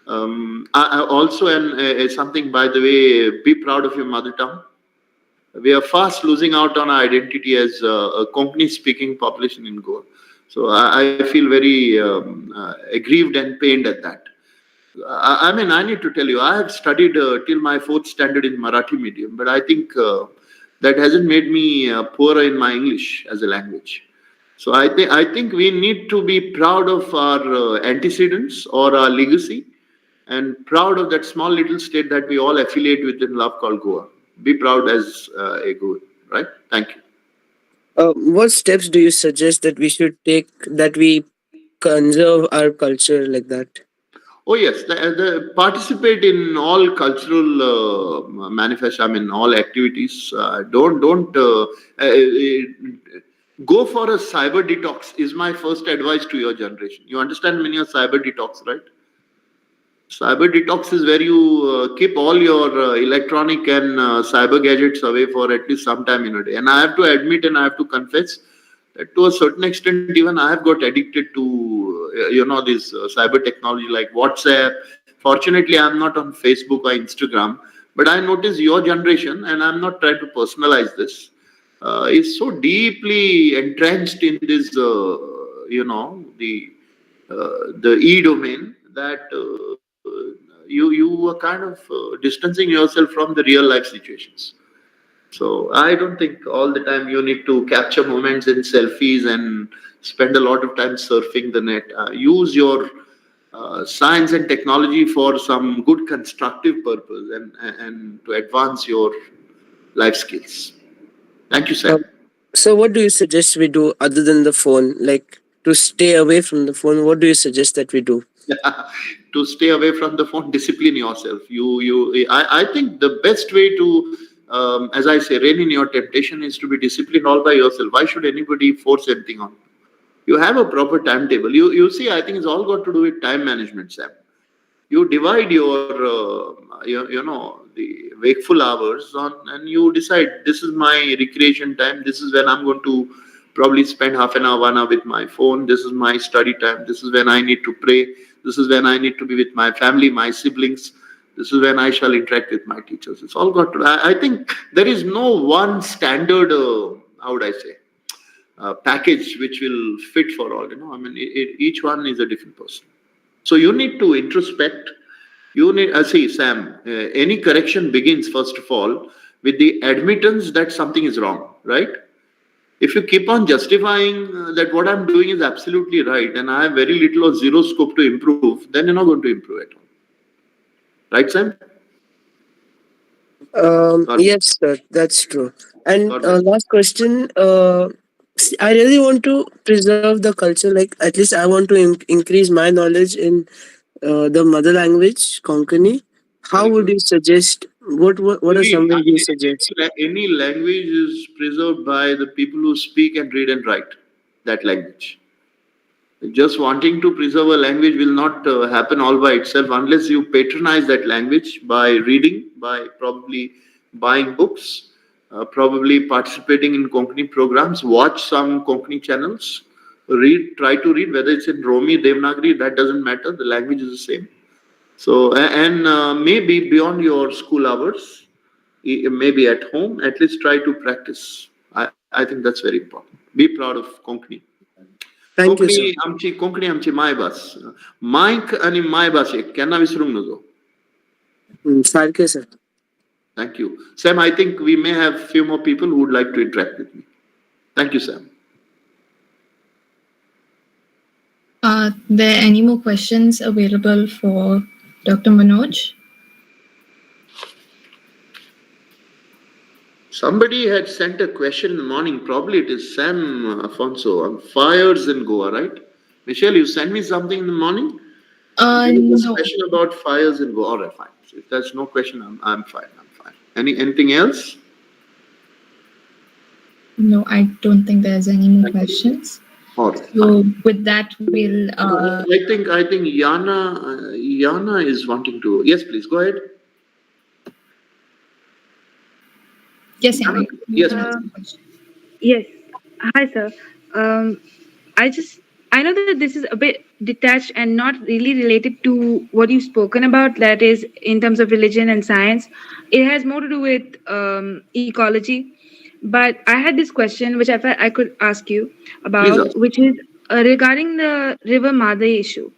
I also, and something by the way, be proud of your mother tongue. We are fast losing out on our identity as a Konkani speaking population in Goa. So I feel very aggrieved and pained at that. I mean, I need to tell you, I have studied till my fourth standard in Marathi medium, but I think that hasn't made me poorer in my English as a language. So I think we need to be proud of our antecedents or our legacy, and proud of that small little state that we all affiliate with in love called Goa. Be proud as a Goan, right? Thank you. What steps do you suggest that we should take that we conserve our culture like that? Oh yes, the participate in all cultural manifest. I mean, all activities. Don't go for a cyber detox. Is my first advice to your generation. You understand when you're cyber detox, right? Cyber detox is where you keep all your electronic and cyber gadgets away for at least some time in a day. And I have to admit and I have to confess that to a certain extent, even I have got addicted to this cyber technology like WhatsApp. Fortunately, I'm not on Facebook or Instagram, but I notice your generation, and I'm not trying to personalize this, is so deeply entrenched in this, the e domain that you are kind of distancing yourself from the real life situations. So I don't think all the time you need to capture moments in selfies and spend a lot of time surfing the net. Use your science and technology for some good constructive purpose and to advance your life skills. Thank you, Uh, Sam. so, what do you suggest we do other than the phone? Like to stay away from the phone, what do you suggest that we do? To stay away from the phone, discipline yourself. I think the best way to, as I say, rein in your temptation is to be disciplined all by yourself. Why should anybody force anything on you? Have a proper timetable. You see, I think it's all got to do with time management, Sam. You divide your the wakeful hours on, and you decide this is my recreation time, this is when I'm going to probably spend half an hour 1 hour with my phone, this is my study time, this is when I need to pray, this is when I need to be with my family, my siblings, this is when I shall interact with my teachers. It's all got to, I think there is no one standard how would I say package which will fit for all. I mean, each one is a different person. So you need to introspect. You need, see, Sam, any correction begins, first of all, with the admittance that something is wrong, right? If you keep on justifying that what I'm doing is absolutely right and I have very little or zero scope to improve, then you're not going to improve at all. Right, Sam? God, Yes, sir, that's true. And God bless. last question. I really want to preserve the culture. Like at least I want to increase my knowledge in the mother language, Konkani. How Very would good. you suggest? What are Any, some ways you suggest? any language is preserved by the people who speak and read and write that language. Just wanting to preserve a language will not happen all by itself unless you patronize that language by reading, by probably buying books, probably participating in Konkani programs, watch some Konkani channels, try to read, whether it's in Romi, Devanagari, that doesn't matter, the language is the same. So, and maybe beyond your school hours, maybe at home, at least try to practice. I think that's very important. Be proud of Konkani. Thank you, sir. Konkani आमची मायभास मायक आणि मायभाशेक केन्ना विसरूंक नजो. सारखे, sir. Thank you. Sam, I think we may have few more people who would like to interact with me. Thank you, Sam. Are there any more questions available for Dr. Manoj? Somebody had sent a question in the morning. Probably it is Sam Afonso on fires in Goa, right? Michelle, you sent me something in the morning? There was a No. question about fires in Goa. All right, fine. So if there's no question, I'm fine. I'm fine. Anything else? No, I don't think there's any more questions. All right. So with that, we'll. I think Yana is wanting to. Yes, please go ahead. Yes, Yana. Yes. Yes. Hi, sir. Um, I know that this is a bit detached and not really related to what you've spoken about, that is, in terms of religion and science. It has more to do with ecology. But I had this question, which I felt I could ask you Please about, ask. which is regarding the River Madai issue.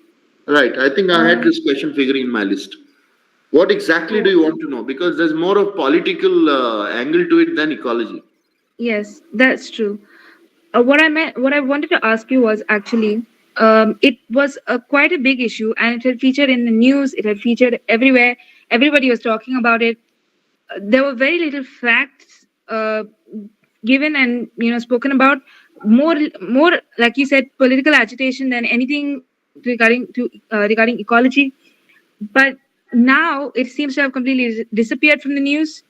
Right. I think I had this question figuring in my list. What exactly do you want to know? Because there's more of political angle to it than ecology. Yes, that's true. What I wanted to ask you was actually, it was quite a big issue, and it had featured in the news. It had featured everywhere. Everybody was talking about it. There were very little facts given and spoken about. More like you said, political agitation than anything regarding ecology. But now it seems to have completely disappeared from the news.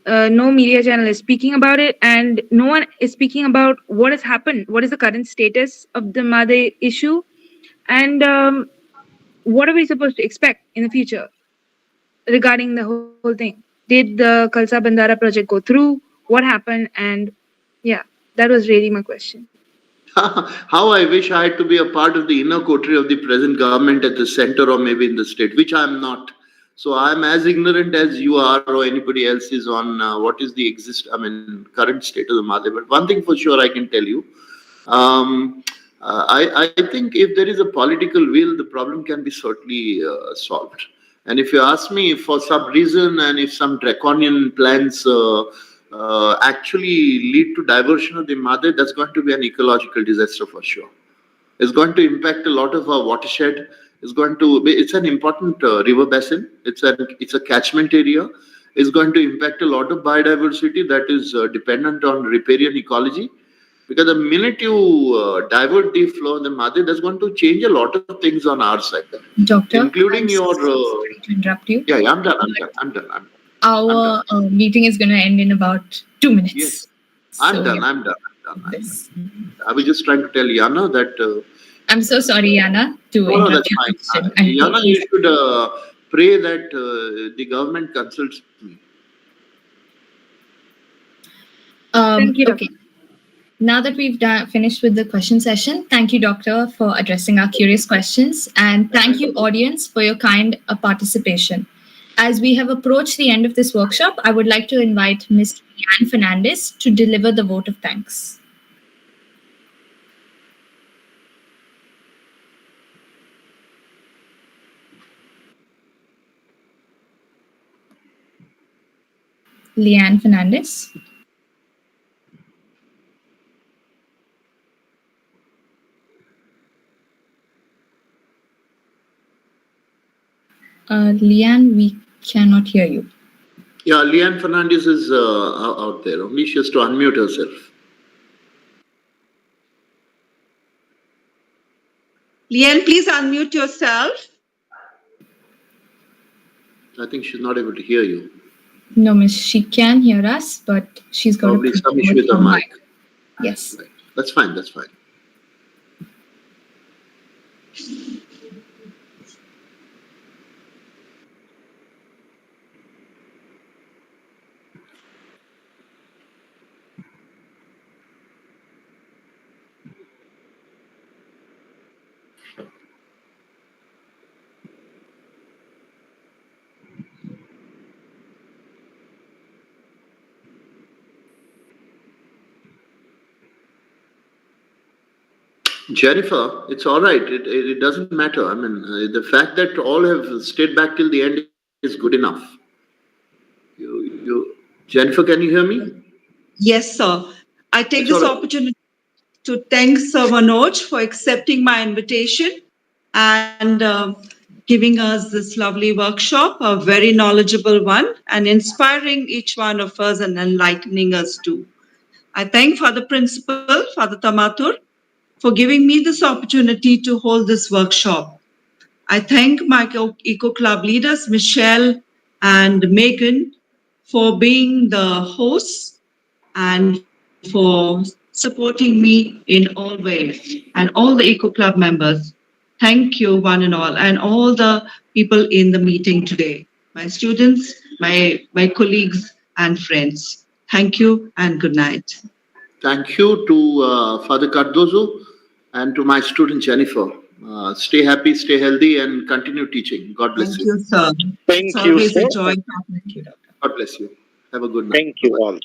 No media channel is speaking about it, and no one is speaking about what has happened, what is the current status of the Made issue. And what are we supposed to expect in the future regarding the whole thing? Did the Khalsa Bandara project go through? What happened? And yeah, that was really my question. How I wish I had to be a part of the inner coterie of the present government at the center or maybe in the state, which I'm not. So I'm as ignorant as you are or anybody else is on what is the current state of the matter. But one thing for sure I can tell you, um, I think if there is a political will, the problem can be certainly solved. And if you ask me, if for some reason and if some draconian plans actually lead to diversion of the mother, that's going to be an ecological disaster for sure. It's going to impact a lot of our watershed. It's an important river basin. It's a catchment area. It's going to impact a lot of biodiversity that is dependent on riparian ecology. Because the minute you divert the flow of the mother, that's going to change a lot of things on our side, Doctor, including I'm your. sorry to interrupt you. Yeah, I'm done. I'm done. Our meeting is going to end in about 2 minutes. Yes, I'm done. I'm done. I was just trying to tell Yana that. I'm so sorry, Yana, to No, interrupt that's your fine. question. Yana, you should pray that the government consults me. Thank you, Okay. Now that we've finished with the question session, thank you, Doctor, for addressing our curious questions. And thank you, audience, for your kind participation. As we have approached the end of this workshop, I would like to invite Ms. Leanne Fernandez to deliver the vote of thanks. Leanne Fernandez. Leanne, we cannot hear you. Yeah, Leanne Fernandez is out there. Only she has to unmute herself. Leanne, please unmute yourself. I think she's not able to hear you. No, miss, she can hear us, but she's got probably some issue with her mic. Yes. Right. That's fine. Jennifer, it's all right. It doesn't matter. The fact that all have stayed back till the end is good enough. Jennifer, can you hear me? Yes, sir. I take this opportunity to thank Sir Manoj for accepting my invitation and giving us this lovely workshop, a very knowledgeable one, and inspiring each one of us and enlightening us too. I thank Father Principal, Father Tamatur, for giving me this opportunity to hold this workshop. I thank my Eco Club leaders, Michelle and Megan, for being the hosts and for supporting me in all ways, and all the Eco Club members. Thank you, one and all, and all the people in the meeting today, my students, my colleagues, and friends. Thank you and good night. Thank you to Father Cardozo and to my student Jennifer. Stay happy, stay healthy, and continue teaching. God bless you. Thank you, sir. Thank It's you, always sir. a joy talking to you, Doctor. God bless you. Have a good night. Thank you all.